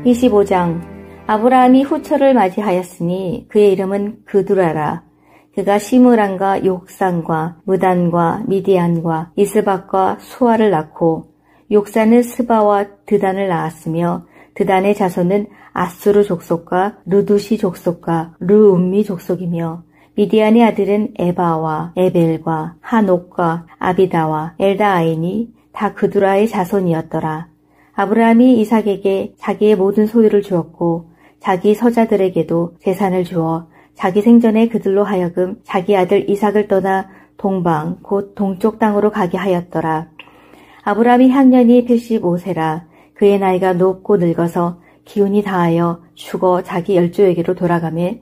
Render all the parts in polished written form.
25장. 아브라함이 후처를 맞이하였으니 그의 이름은 그두라라. 그가 시므란과 욕산과 무단과 미디안과 이스박과 수아를 낳고, 욕산은 스바와 드단을 낳았으며 드단의 자손은 아수르 족속과 루두시 족속과 르움미 족속이며, 미디안의 아들은 에바와 에벨과 하녹과 아비다와 엘다아인이 다 그두라의 자손이었더라. 아브라함이 이삭에게 자기의 모든 소유를 주었고 자기 서자들에게도 재산을 주어 자기 생전에 그들로 하여금 자기 아들 이삭을 떠나 동방 곧 동쪽 땅으로 가게 하였더라. 아브라함이 향년이 85세라. 그의 나이가 높고 늙어서 기운이 다하여 죽어 자기 열조에게로 돌아가매,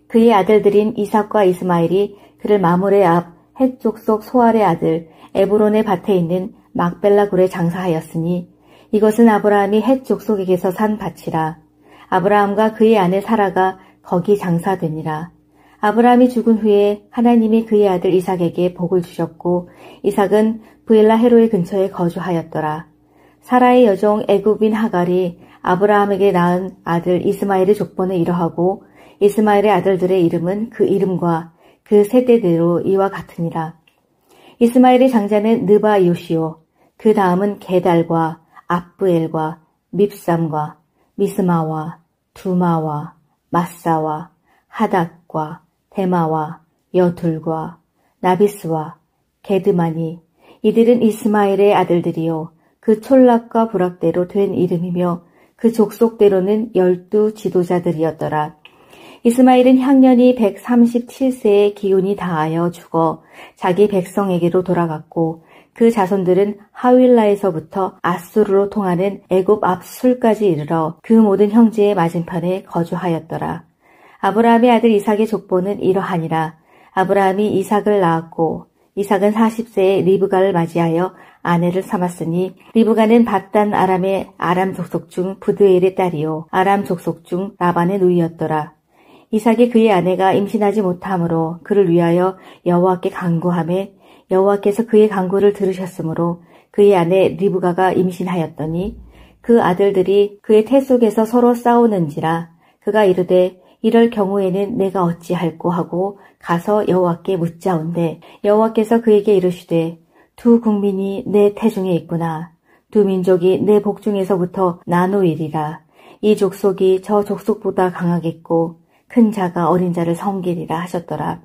그의 아들들인 이삭과 이스마엘이 그를 마므레 앞 헷 족속 소알의 아들 에브론의 밭에 있는 막벨라 굴에 장사하였으니, 이것은 아브라함이 헷 족속에게서 산 밭이라. 아브라함과 그의 아내 사라가 거기 장사되니라. 아브라함이 죽은 후에 하나님이 그의 아들 이삭에게 복을 주셨고, 이삭은 브엘라 헤로의 근처에 거주하였더라. 사라의 여종 애굽인 하갈이 아브라함에게 낳은 아들 이스마엘의 족보는 이러하고, 이스마엘의 아들들의 이름은 그 이름과 그 세대대로 이와 같으니라. 이스마엘의 장자는 느바요시오, 그 다음은 게달과 압브엘과 밉삼과 미스마와 두마와 마사와 하닷과 데마와 여둘과 나비스와 게드마니, 이들은 이스마엘의 아들들이요 그 촌락과 부락대로 된 이름이며 그 족속대로는 12 지도자들이었더라. 이스마엘은 향년이 137세의 기운이 다하여 죽어 자기 백성에게로 돌아갔고, 그 자손들은 하윌라에서부터 아수르로 통하는 애굽 앞술까지 이르러 그 모든 형제의 맞은편에 거주하였더라. 아브라함의 아들 이삭의 족보는 이러하니라. 아브라함이 이삭을 낳았고, 이삭은 40세에 리브가를 맞이하여 아내를 삼았으니, 리브가는 밧단 아람의 아람 족속 중 부드엘의 딸이요 아람 족속 중 라반의 누이였더라. 이삭이 그의 아내가 임신하지 못하므로 그를 위하여 여호와께 간구하매, 여호와께서 그의 간구를 들으셨으므로 그의 아내 리브가가 임신하였더니, 그 아들들이 그의 태 속에서 서로 싸우는지라. 그가 이르되 이럴 경우에는 내가 어찌할꼬 하고 가서 여호와께 묻자온대, 여호와께서 그에게 이르시되 두 국민이 내 태중에 있구나. 두 민족이 내 복중에서부터 나누이리라. 이 족속이 저 족속보다 강하겠고 큰 자가 어린 자를 섬기리라 하셨더라.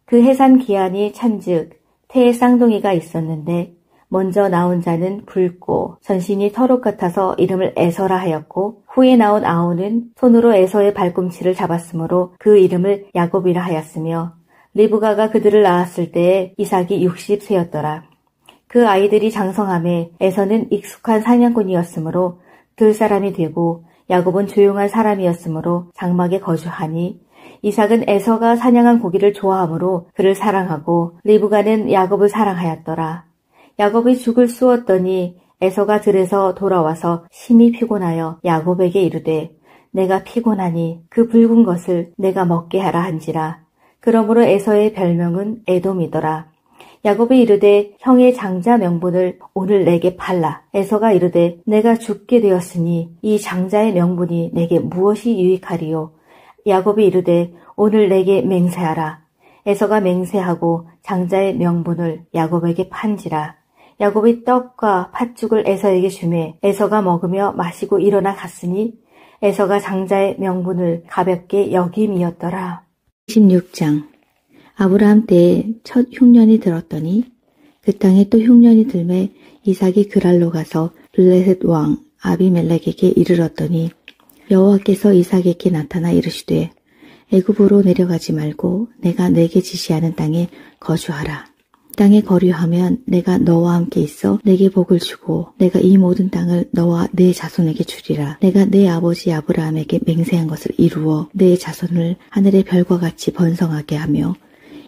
그 해산 기한이 찬즉 태에 쌍둥이가 있었는데, 먼저 나온 자는 붉고 전신이 털옷 같아서 이름을 에서라 하였고, 후에 나온 아우는 손으로 에서의 발꿈치를 잡았으므로 그 이름을 야곱이라 하였으며, 리브가가 그들을 낳았을 때에 이삭이 60세였더라. 그 아이들이 장성함에 에서는 익숙한 사냥꾼이었으므로 들사람이 되고, 야곱은 조용한 사람이었으므로 장막에 거주하니, 이삭은 에서가 사냥한 고기를 좋아하므로 그를 사랑하고, 리브가는 야곱을 사랑하였더라. 야곱이 죽을 쑤었더니 에서가 들에서 돌아와서 심히 피곤하여 야곱에게 이르되, 내가 피곤하니 그 붉은 것을 내가 먹게 하라 한지라. 그러므로 에서의 별명은 에돔이더라. 야곱이 이르되 형의 장자 명분을 오늘 내게 팔라. 에서가 이르되 내가 죽게 되었으니 이 장자의 명분이 내게 무엇이 유익하리요. 야곱이 이르되 오늘 내게 맹세하라. 에서가 맹세하고 장자의 명분을 야곱에게 판지라. 야곱이 떡과 팥죽을 에서에게 주매 에서가 먹으며 마시고 일어나 갔으니, 에서가 장자의 명분을 가볍게 여김이었더라. 26장. 아브라함 때에 첫 흉년이 들었더니, 그 땅에 또 흉년이 들매 이삭이 그랄로 가서 블레셋 왕 아비멜렉에게 이르렀더니, 여호와께서 이삭에게 나타나 이르시되 애굽으로 내려가지 말고 내가 내게 지시하는 땅에 거주하라. 땅에 거류하면 내가 너와 함께 있어 내게 복을 주고 내가 이 모든 땅을 너와 내 자손에게 주리라. 내가 내 아버지 아브라함에게 맹세한 것을 이루어 내 자손을 하늘의 별과 같이 번성하게 하며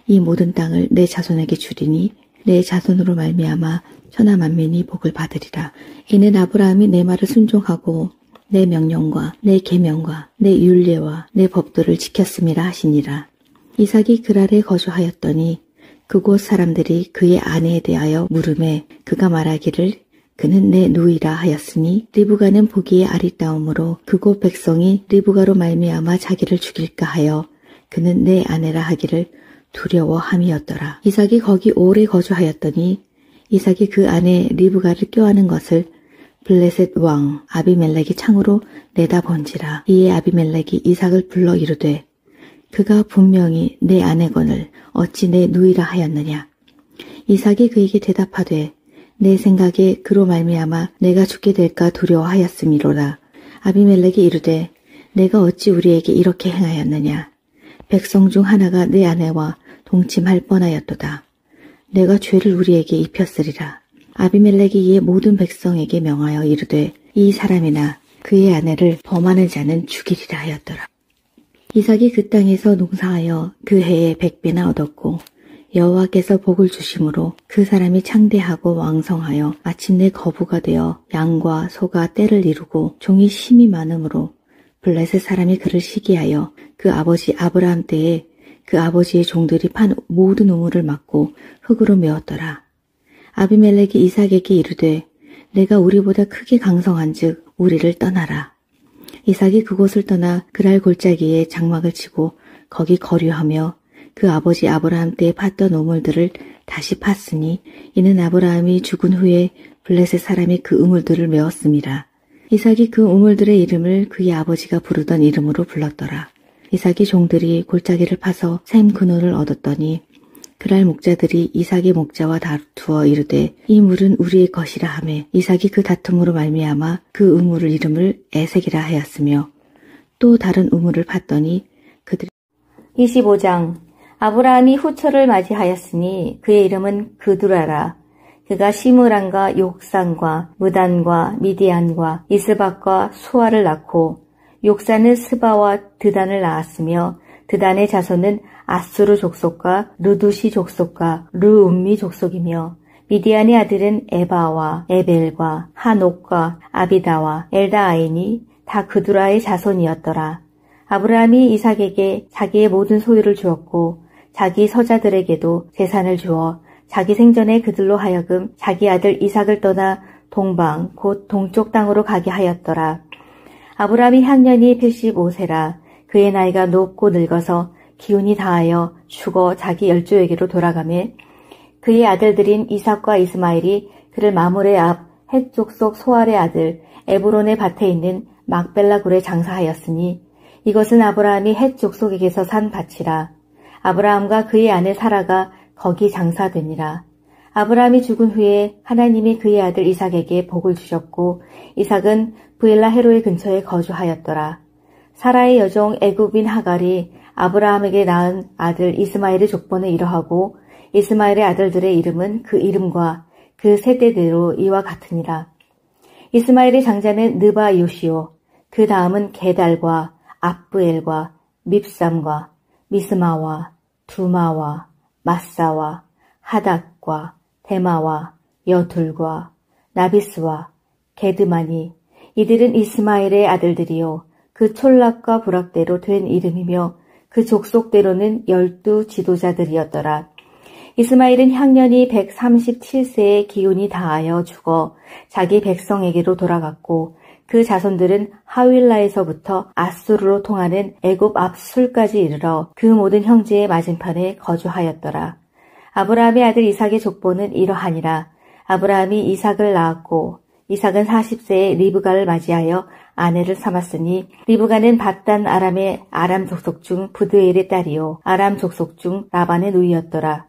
이 모든 땅을 내 자손에게 주리니 내 자손으로 말미암아 천하 만민이 복을 받으리라. 이는 아브라함이 내 말을 순종하고 내 명령과 내 계명과 내 율례와 내 법도를 지켰음이라 하시니라. 이삭이 그랄에 거주하였더니 그곳 사람들이 그의 아내에 대하여 물으매 그가 말하기를 그는 내 누이라 하였으니 리브가는 보기에 아리따움으로 그곳 백성이 리브가로 말미암아 자기를 죽일까 하여 그는 내 아내라 하기를 두려워함이었더라. 이삭이 거기 오래 거주하였더니 이삭이 그 아내 리브가를 껴안은 것을 블레셋 왕 아비멜렉이 창으로 내다본지라. 이에 아비멜렉이 이삭을 불러 이르되 그가 분명히 내 아내거늘 어찌 내 누이라 하였느냐. 이삭이 그에게 대답하되 내 생각에 그로 말미암아 내가 죽게 될까 두려워하였음이로라. 아비멜렉이 이르되 내가 어찌 우리에게 이렇게 행하였느냐. 백성 중 하나가 내 아내와 동침할 뻔하였도다. 내가 죄를 우리에게 입혔으리라. 아비멜렉이 이에 모든 백성에게 명하여 이르되 이 사람이나 그의 아내를 범하는 자는 죽이리라 하였더라. 이삭이 그 땅에서 농사하여 그 해에 100배나 얻었고 여호와께서 복을 주심으로 그 사람이 창대하고 왕성하여 마침내 거부가 되어 양과 소가 떼를 이루고 종이 심이 많으므로 블레셋 사람이 그를 시기하여 그 아버지 아브라함 때에 그 아버지의 종들이 판 모든 우물을 막고 흙으로 메웠더라. 아비멜렉이 이삭에게 이르되 내가 우리보다 크게 강성한즉 우리를 떠나라. 이삭이 그곳을 떠나 그랄 골짜기에 장막을 치고 거기 거류하며 그 아버지 아브라함 때에 팠던 우물들을 다시 팠으니 이는 아브라함이 죽은 후에 블레셋 사람이 그 우물들을 메웠음이라. 이삭이 그 우물들의 이름을 그의 아버지가 부르던 이름으로 불렀더라. 이삭이 종들이 골짜기를 파서 샘 그늘을 얻었더니 그랄 목자들이 이삭의 목자와 다투어 이르되 이 물은 우리의 것이라 하매 이삭이 그 다툼으로 말미암아 그 우물을 이름을 에색이라 하였으며 또 다른 우물을 팠더니 그들이 25장 아브라함이 후처를 맞이하였으니 그의 이름은 그두라라. 그가 시므란과 욕산과 무단과 미디안과 이스박과 수아를 낳고 욕산은 스바와 드단을 낳았으며 드단의 자손은 아수르 족속과 루두시 족속과 르움미 족속이며 미디안의 아들은 에바와 에벨과 한옥과 아비다와 엘다아인이 다 그두라의 자손이었더라. 아브라함이 이삭에게 자기의 모든 소유를 주었고 자기 서자들에게도 재산을 주어 자기 생전에 그들로 하여금 자기 아들 이삭을 떠나 동방 곧 동쪽 땅으로 가게 하였더라. 아브라함이 향년이 85세라. 그의 나이가 높고 늙어서 기운이 다하여 죽어 자기 열조에게로 돌아가매 그의 아들들인 이삭과 이스마엘이 그를 마므레 앞 헷 족속 소알의 아들 에브론의 밭에 있는 막벨라 굴에 장사하였으니 이것은 아브라함이 헷 족속에게서 산 밭이라. 아브라함과 그의 아내 사라가 거기 장사되니라. 아브라함이 죽은 후에 하나님이 그의 아들 이삭에게 복을 주셨고 이삭은 브엘라 헤로의 근처에 거주하였더라. 사라의 여종 애굽인 하갈이 아브라함에게 낳은 아들 이스마엘의 족보는 이러하고 이스마엘의 아들들의 이름은 그 이름과 그 세대대로 이와 같으니라. 이스마엘의 장자는 느바 요시오, 그 다음은 게달과 압브엘과 밉삼과 미스마와 두마와 마사와 하닥과 데마와 여둘과 나비스와 게드마니 이들은 이스마엘의 아들들이요 그 촐락과 부락대로 된 이름이며 그 족속대로는 12 지도자들이었더라. 이스마엘은 향년이 137세의 기운이 다하여 죽어 자기 백성에게로 돌아갔고 그 자손들은 하윌라에서부터 아수르로 통하는 애굽 앞술까지 이르러 그 모든 형제의 맞은편에 거주하였더라. 아브라함의 아들 이삭의 족보는 이러하니라. 아브라함이 이삭을 낳았고 이삭은 40세에 리브가를 맞이하여 아내를 삼았으니 리브가는 밧단 아람의 아람 족속 중 부드엘의 딸이요 아람 족속 중 라반의 누이였더라.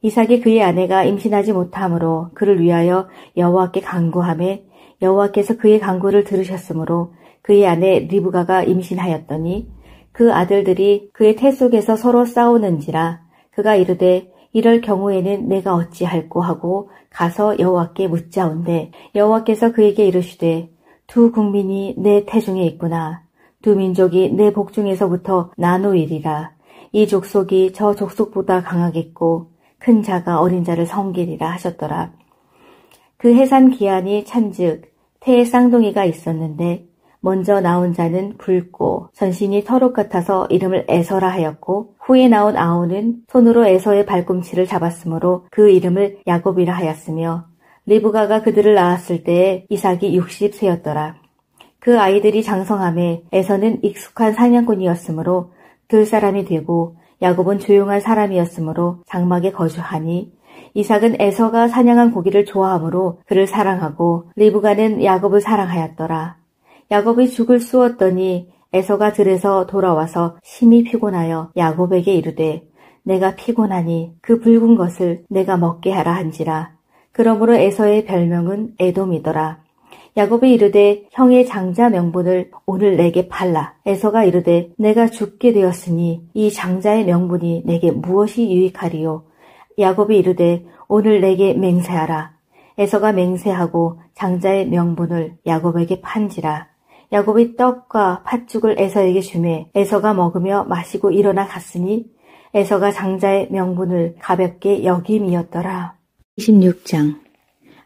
이삭이 그의 아내가 임신하지 못하므로 그를 위하여 여호와께 간구하매 여호와께서 그의 간구를 들으셨으므로 그의 아내 리브가가 임신하였더니 그 아들들이 그의 태 속에서 서로 싸우는지라. 그가 이르되 이럴 경우에는 내가 어찌할꼬 하고 가서 여호와께 묻자온대 여호와께서 그에게 이르시되 두 국민이 내 태중에 있구나. 두 민족이 내 복중에서부터 나누이리라. 이 족속이 저 족속보다 강하겠고 큰 자가 어린 자를 섬기리라 하셨더라. 그 해산 기한이 찬즉 태에 쌍둥이가 있었는데 먼저 나온 자는 붉고 전신이 털옷 같아서 이름을 에서라 하였고 후에 나온 아우는 손으로 에서의 발꿈치를 잡았으므로 그 이름을 야곱이라 하였으며 리브가가 그들을 낳았을 때에 이삭이 60세였더라. 그 아이들이 장성함에 에서는 익숙한 사냥꾼이었으므로 들사람이 되고 야곱은 조용한 사람이었으므로 장막에 거주하니 이삭은 에서가 사냥한 고기를 좋아하므로 그를 사랑하고 리브가는 야곱을 사랑하였더라. 야곱이 죽을 쑤었더니 에서가 들에서 돌아와서 심히 피곤하여 야곱에게 이르되 내가 피곤하니 그 붉은 것을 내가 먹게 하라 한지라. 그러므로 에서의 별명은 에돔이더라. 야곱이 이르되 형의 장자 명분을 오늘 내게 팔라. 에서가 이르되 내가 죽게 되었으니 이 장자의 명분이 내게 무엇이 유익하리요. 야곱이 이르되 오늘 내게 맹세하라. 에서가 맹세하고 장자의 명분을 야곱에게 판지라. 야곱이 떡과 팥죽을 에서에게 주매 에서가 먹으며 마시고 일어나 갔으니 에서가 장자의 명분을 가볍게 여김이었더라. 26장.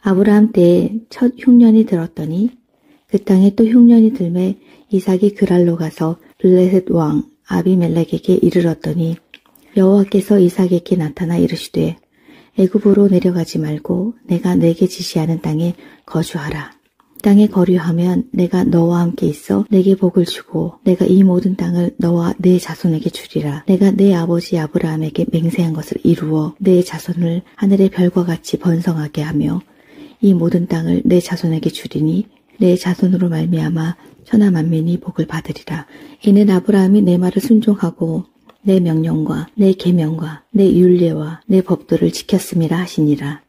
아브라함 때에 첫 흉년이 들었더니 그 땅에 또 흉년이 들매 이삭이 그랄로 가서 블레셋 왕 아비멜렉에게 이르렀더니 여호와께서 이삭에게 나타나 이르시되 애굽으로 내려가지 말고 내가 내게 지시하는 땅에 거주하라. 땅에 거류하면 내가 너와 함께 있어 내게 복을 주고 내가 이 모든 땅을 너와 내 자손에게 주리라. 내가 내 아버지 아브라함에게 맹세한 것을 이루어 내 자손을 하늘의 별과 같이 번성하게 하며 이 모든 땅을 내 자손에게 주리니 내 자손으로 말미암아 천하 만민이 복을 받으리라. 이는 아브라함이 내 말을 순종하고 내 명령과 내 계명과 내 율례와 내 법도를 지켰음이라 하시니라.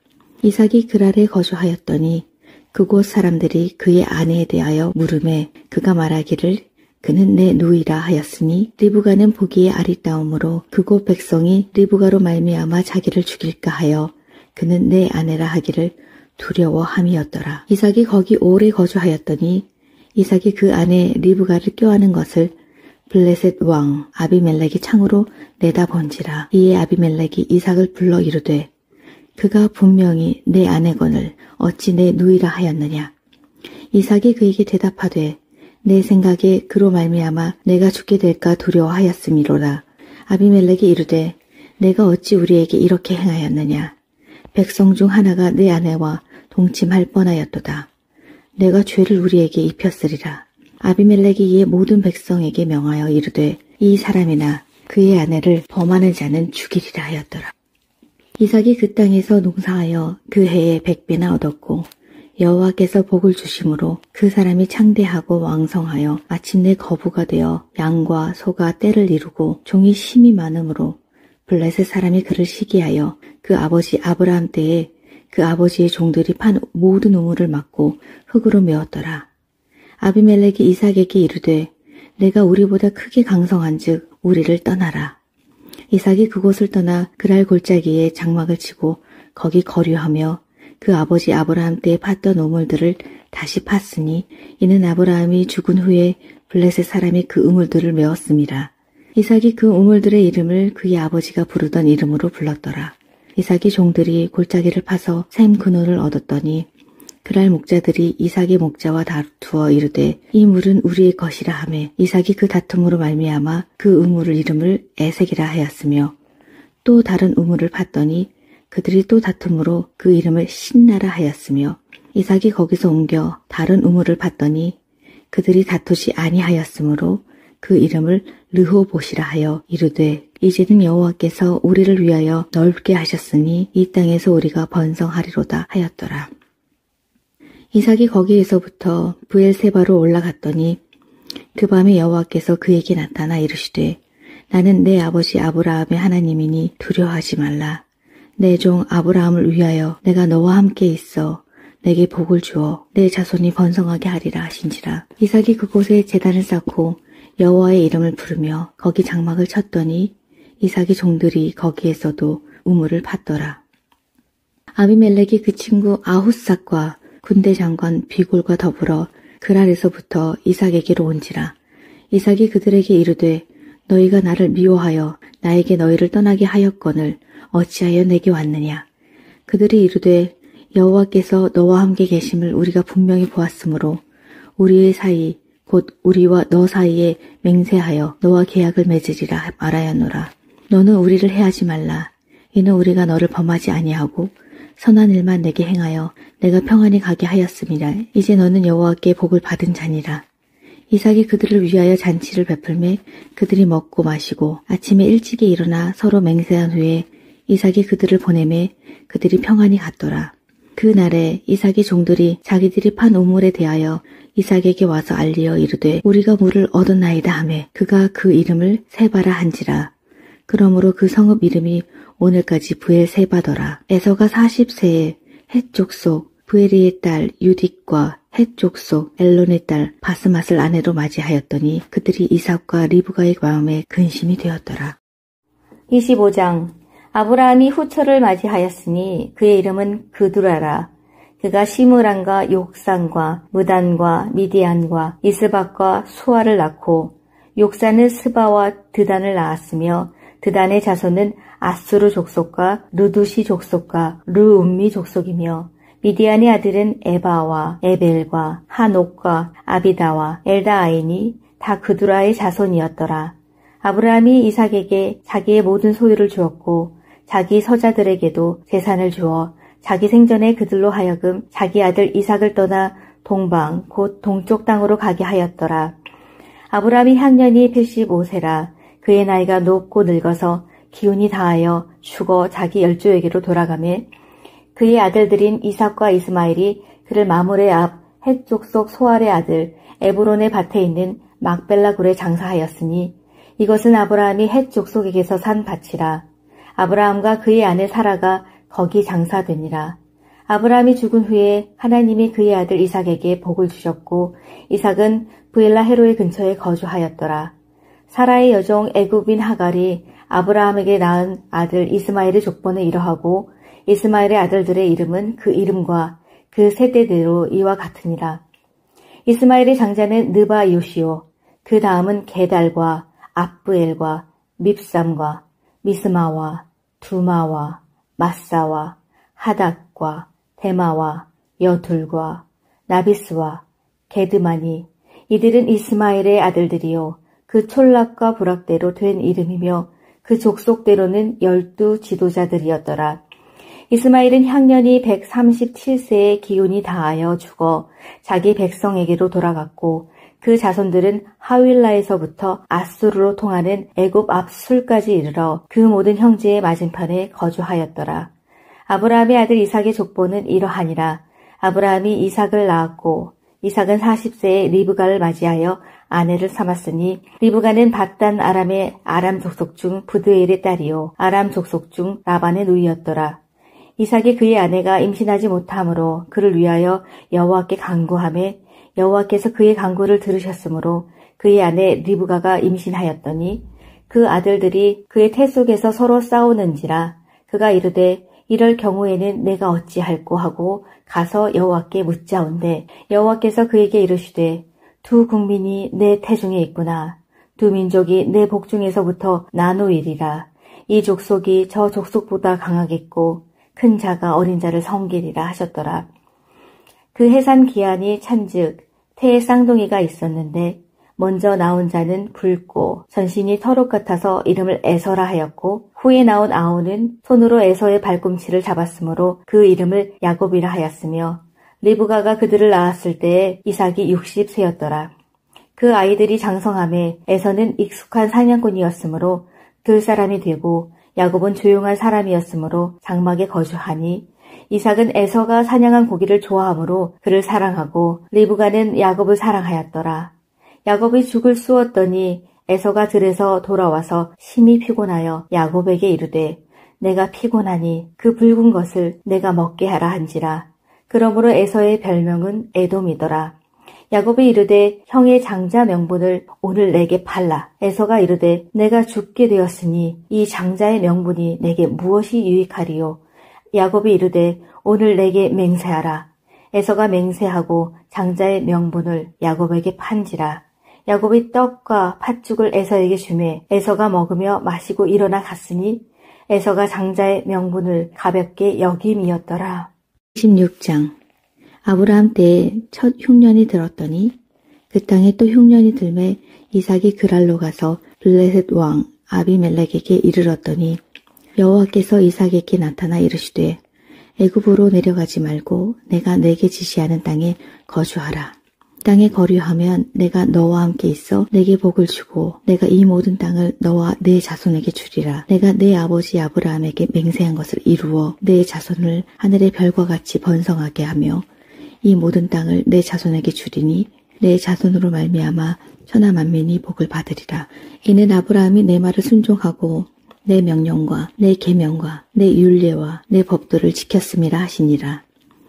이삭이 그랄에 거주하였더니 그곳 사람들이 그의 아내에 대하여 물으매 그가 말하기를 그는 내 누이라 하였으니 리브가는 보기에 아리따움으로 그곳 백성이 리브가로 말미암아 자기를 죽일까 하여 그는 내 아내라 하기를 두려워함이었더라. 이삭이 거기 오래 거주하였더니 이삭이 그 아내 리브가를 껴안은 것을 블레셋 왕 아비멜렉이 창으로 내다본지라. 이에 아비멜렉이 이삭을 불러 이르되 그가 분명히 내 아내거늘 어찌 내 누이라 하였느냐. 이삭이 그에게 대답하되 내 생각에 그로 말미암아 내가 죽게 될까 두려워하였음이로라. 아비멜렉이 이르되 내가 어찌 우리에게 이렇게 행하였느냐. 백성 중 하나가 내 아내와 동침할 뻔하였도다. 내가 죄를 우리에게 입혔으리라. 아비멜렉이 이에 모든 백성에게 명하여 이르되 이 사람이나 그의 아내를 범하는 자는 죽이리라 하였더라. 이삭이 그 땅에서 농사하여 그 해에 100배나 얻었고 여호와께서 복을 주심으로 그 사람이 창대하고 왕성하여 마침내 거부가 되어 양과 소가 떼를 이루고 종이 심이 많으므로 블레셋 사람이 그를 시기하여 그 아버지 아브라함 때에 그 아버지의 종들이 판 모든 우물을 막고 흙으로 메웠더라. 아비멜렉이 이삭에게 이르되 내가 우리보다 크게 강성한즉 우리를 떠나라. 이삭이 그곳을 떠나 그랄 골짜기에 장막을 치고 거기 거류하며 그 아버지 아브라함 때에 팠던 우물들을 다시 팠으니 이는 아브라함이 죽은 후에 블레셋 사람이 그 우물들을 메웠음이라. 이삭이 그 우물들의 이름을 그의 아버지가 부르던 이름으로 불렀더라. 이삭의 종들이 골짜기를 파서 샘 근원을 얻었더니 그랄 목자들이 이삭의 목자와 다투어 이르되 이 물은 우리의 것이라 하매 이삭이 그 다툼으로 말미암아 그 우물을 이름을 에색이라 하였으며 또 다른 우물을 팠더니 그들이 또 다툼으로 그 이름을 신나라 하였으며 이삭이 거기서 옮겨 다른 우물을 팠더니 그들이 다투지 아니하였으므로 그 이름을 르호봇이라 하여 이르되 이제는 여호와께서 우리를 위하여 넓게 하셨으니 이 땅에서 우리가 번성하리로다 하였더라. 이삭이 거기에서부터 브엘세바로 올라갔더니 그 밤에 여호와께서 그에게 나타나 이르시되 나는 내 아버지 아브라함의 하나님이니 두려워하지 말라. 내 종 아브라함을 위하여 내가 너와 함께 있어 내게 복을 주어 내 자손이 번성하게 하리라 하신지라. 이삭이 그곳에 제단을 쌓고 여호와의 이름을 부르며 거기 장막을 쳤더니 이삭의 종들이 거기에서도 우물을 팠더라. 아비멜렉이 그 친구 아훗삭과 군대 장관 비골과 더불어 그랄에서부터 이삭에게로 온지라. 이삭이 그들에게 이르되 너희가 나를 미워하여 나에게 너희를 떠나게 하였거늘 어찌하여 내게 왔느냐. 그들이 이르되 여호와께서 너와 함께 계심을 우리가 분명히 보았으므로 우리의 사이 곧 우리와 너 사이에 맹세하여 너와 계약을 맺으리라 말하였노라. 너는 우리를 해하지 말라. 이는 우리가 너를 범하지 아니하고 선한 일만 내게 행하여 내가 평안히 가게 하였음이라. 이제 너는 여호와께 복을 받은 자니라. 이삭이 그들을 위하여 잔치를 베풀매 그들이 먹고 마시고 아침에 일찍이 일어나 서로 맹세한 후에 이삭이 그들을 보내매 그들이 평안히 갔더라. 그 날에 이삭의 종들이 자기들이 판 우물에 대하여 이삭에게 와서 알리어 이르되 우리가 물을 얻었나이다 하매 그가 그 이름을 세바라 한지라. 그러므로 그 성읍 이름이 오늘까지 브엘세바더라. 에서가 40세에 헷 족속 브에리의 딸 유딕과 헷 족속 엘론의 딸 바스맛을 아내로 맞이하였더니 그들이 이삭과 리브가의 마음에 근심이 되었더라. 25장. 아브라함이 후처를 맞이하였으니 그의 이름은 그두라라. 그가 시므란과 욕산과 무단과 미디안과 이스박과 수아를 낳고 욕산은 스바와 드단을 낳았으며 드단의 자손은 아수르 족속과 르두시 족속과 르움미 족속이며 미디안의 아들은 에바와 에벨과 하녹과 아비다와 엘다아인이 다 그두라의 자손이었더라. 아브라함이 이삭에게 자기의 모든 소유를 주었고 자기 서자들에게도 재산을 주어 자기 생전에 그들로 하여금 자기 아들 이삭을 떠나 동방 곧 동쪽 땅으로 가게 하였더라. 아브라함이 향년이 85세라. 그의 나이가 높고 늙어서 기운이 다하여 죽어 자기 열조에게로 돌아가매 그의 아들들인 이삭과 이스마엘이 그를 마므레 앞 헷 족속 소알의 아들 에브론의 밭에 있는 막벨라 굴에 장사하였으니 이것은 아브라함이 헷 족속에게서 산 밭이라. 아브라함과 그의 아내 사라가 거기 장사되니라. 아브라함이 죽은 후에 하나님이 그의 아들 이삭에게 복을 주셨고 이삭은 브엘라 헤로의 근처에 거주하였더라. 사라의 여종 애굽인 하갈이 아브라함에게 낳은 아들 이스마엘의 족보는 이러하고 이스마엘의 아들들의 이름은 그 이름과 그 세대대로 이와 같으니라. 이스마엘의 장자는 느바 요시오, 그 다음은 게달과 압브엘과 밉삼과 미스마와 두마와 마사와 하닥과 데마와 여둘과 나비스와 게드마니 이들은 이스마엘의 아들들이요 그 촐락과 부락대로 된 이름이며 그 족속대로는 12 지도자들이었더라. 이스마엘은 향년이 137세의 기운이 다하여 죽어 자기 백성에게로 돌아갔고 그 자손들은 하윌라에서부터 아수르로 통하는 애굽 앞술까지 이르러 그 모든 형제의 맞은편에 거주하였더라. 아브라함의 아들 이삭의 족보는 이러하니라. 아브라함이 이삭을 낳았고 이삭은 40세에 리브가를 맞이하여 아내를 삼았으니 리브가는 밧단 아람의 아람 족속 중 부드엘의 딸이요 아람 족속 중 라반의 누이였더라. 이삭이 그의 아내가 임신하지 못하므로 그를 위하여 여호와께 간구하매 여호와께서 그의 간구를 들으셨으므로 그의 아내 리브가가 임신하였더니 그 아들들이 그의 태 속에서 서로 싸우는지라. 그가 이르되 이럴 경우에는 내가 어찌할꼬 하고 가서 여호와께 묻자온대 여호와께서 그에게 이르시되 두 국민이 내 태중에 있구나. 두 민족이 내 복중에서부터 나누이리라. 이 족속이 저 족속보다 강하겠고 큰 자가 어린 자를 섬기리라 하셨더라. 그 해산 기한이 찬즉 태에 쌍둥이가 있었는데 먼저 나온 자는 붉고 전신이 털옷 같아서 이름을 에서라 하였고 후에 나온 아우는 손으로 에서의 발꿈치를 잡았으므로 그 이름을 야곱이라 하였으며 리브가가 그들을 낳았을 때에 이삭이 60세였더라. 그 아이들이 장성함에 에서는 익숙한 사냥꾼이었으므로 들 사람이 되고 야곱은 조용한 사람이었으므로 장막에 거주하니 이삭은 에서가 사냥한 고기를 좋아하므로 그를 사랑하고 리브가는 야곱을 사랑하였더라. 야곱이 죽을 쑤었더니 에서가 들에서 돌아와서 심히 피곤하여 야곱에게 이르되 내가 피곤하니 그 붉은 것을 내가 먹게 하라 한지라. 그러므로 에서의 별명은 에돔이더라. 야곱이 이르되 형의 장자 명분을 오늘 내게 팔라. 에서가 이르되 내가 죽게 되었으니 이 장자의 명분이 내게 무엇이 유익하리요. 야곱이 이르되 오늘 내게 맹세하라. 에서가 맹세하고 장자의 명분을 야곱에게 판지라. 야곱이 떡과 팥죽을 에서에게 주매 에서가 먹으며 마시고 일어나 갔으니 에서가 장자의 명분을 가볍게 여김이었더라. 16장. 아브라함 때에 첫 흉년이 들었더니 그 땅에 또 흉년이 들매 이삭이 그랄로 가서 블레셋 왕 아비멜렉에게 이르렀더니 여호와께서 이삭에게 나타나 이르시되 애굽으로 내려가지 말고 내가 내게 지시하는 땅에 거주하라. 땅에 거류하면 내가 너와 함께 있어 내게 복을 주고 내가 이 모든 땅을 너와 내 자손에게 주리라. 내가 내 아버지 아브라함에게 맹세한 것을 이루어 내 자손을 하늘의 별과 같이 번성하게 하며 이 모든 땅을 내 자손에게 주리니 내 자손으로 말미암아 천하 만민이 복을 받으리라. 이는 아브라함이 내 말을 순종하고 내 명령과 내 계명과 내 율례와 내 법도를 지켰음이라 하시니라.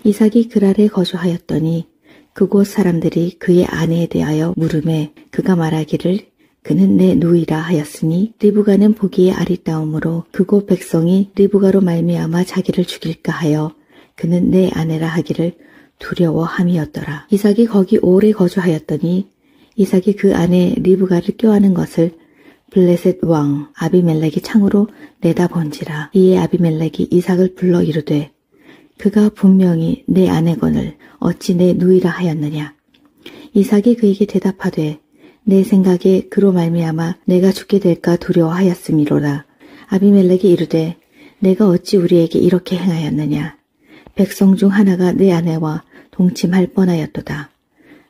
이삭이 그랄에 거주하였더니 그곳 사람들이 그의 아내에 대하여 물으매 그가 말하기를 그는 내 누이라 하였으니 리브가는 보기에 아리따움으로 그곳 백성이 리브가로 말미암아 자기를 죽일까 하여 그는 내 아내라 하기를 두려워함이었더라. 이삭이 거기 오래 거주하였더니 이삭이 그 아내 리브가를 껴안은 것을 블레셋 왕 아비멜렉이 창으로 내다본지라. 이에 아비멜렉이 이삭을 불러 이르되 그가 분명히 내 아내거늘 어찌 내 누이라 하였느냐. 이삭이 그에게 대답하되 내 생각에 그로 말미암아 내가 죽게 될까 두려워하였음이로라. 아비멜렉이 이르되 내가 어찌 우리에게 이렇게 행하였느냐. 백성 중 하나가 내 아내와 동침할 뻔하였도다.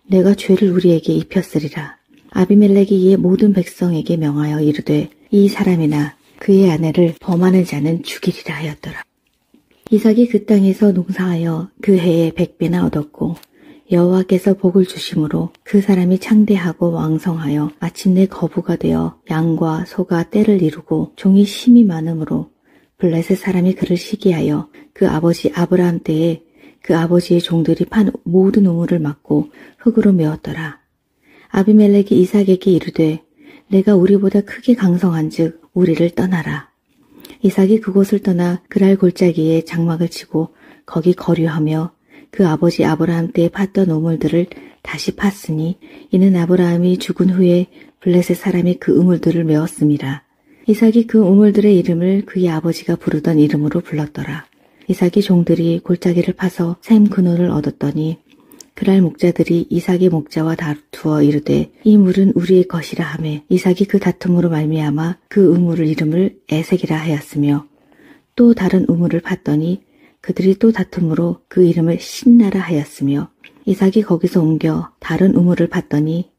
내가 죄를 우리에게 입혔으리라. 아비멜렉이 이에 모든 백성에게 명하여 이르되 이 사람이나 그의 아내를 범하는 자는 죽이리라 하였더라. 이삭이 그 땅에서 농사하여 그 해에 100배나 얻었고 여호와께서 복을 주심으로 그 사람이 창대하고 왕성하여 마침내 거부가 되어 양과 소가 떼를 이루고 종이 심이 많으므로 블레셋 사람이 그를 시기하여 그 아버지 아브라함 때에 그 아버지의 종들이 판 모든 우물을 막고 흙으로 메웠더라. 아비멜렉이 이삭에게 이르되 내가 우리보다 크게 강성한즉 우리를 떠나라. 이삭이 그곳을 떠나 그랄 골짜기에 장막을 치고 거기 거류하며 그 아버지 아브라함 때에 팠던 우물들을 다시 팠으니 이는 아브라함이 죽은 후에 블레셋 사람이 그 우물들을 메웠음이라. 이삭이 그 우물들의 이름을 그의 아버지가 부르던 이름으로 불렀더라. 이삭의 종들이 골짜기를 파서 샘 근원을 얻었더니 그랄 목자들이 이삭의 목자와 다투어 이르되 이 물은 우리의 것이라 하매 이삭이 그 다툼으로 말미암아 그 우물을 이름을 에색이라 하였으며 또 다른 우물을 팠더니 그들이 또 다툼으로 그 이름을 신나라 하였으며 이삭이 거기서 옮겨 다른 우물을 팠더니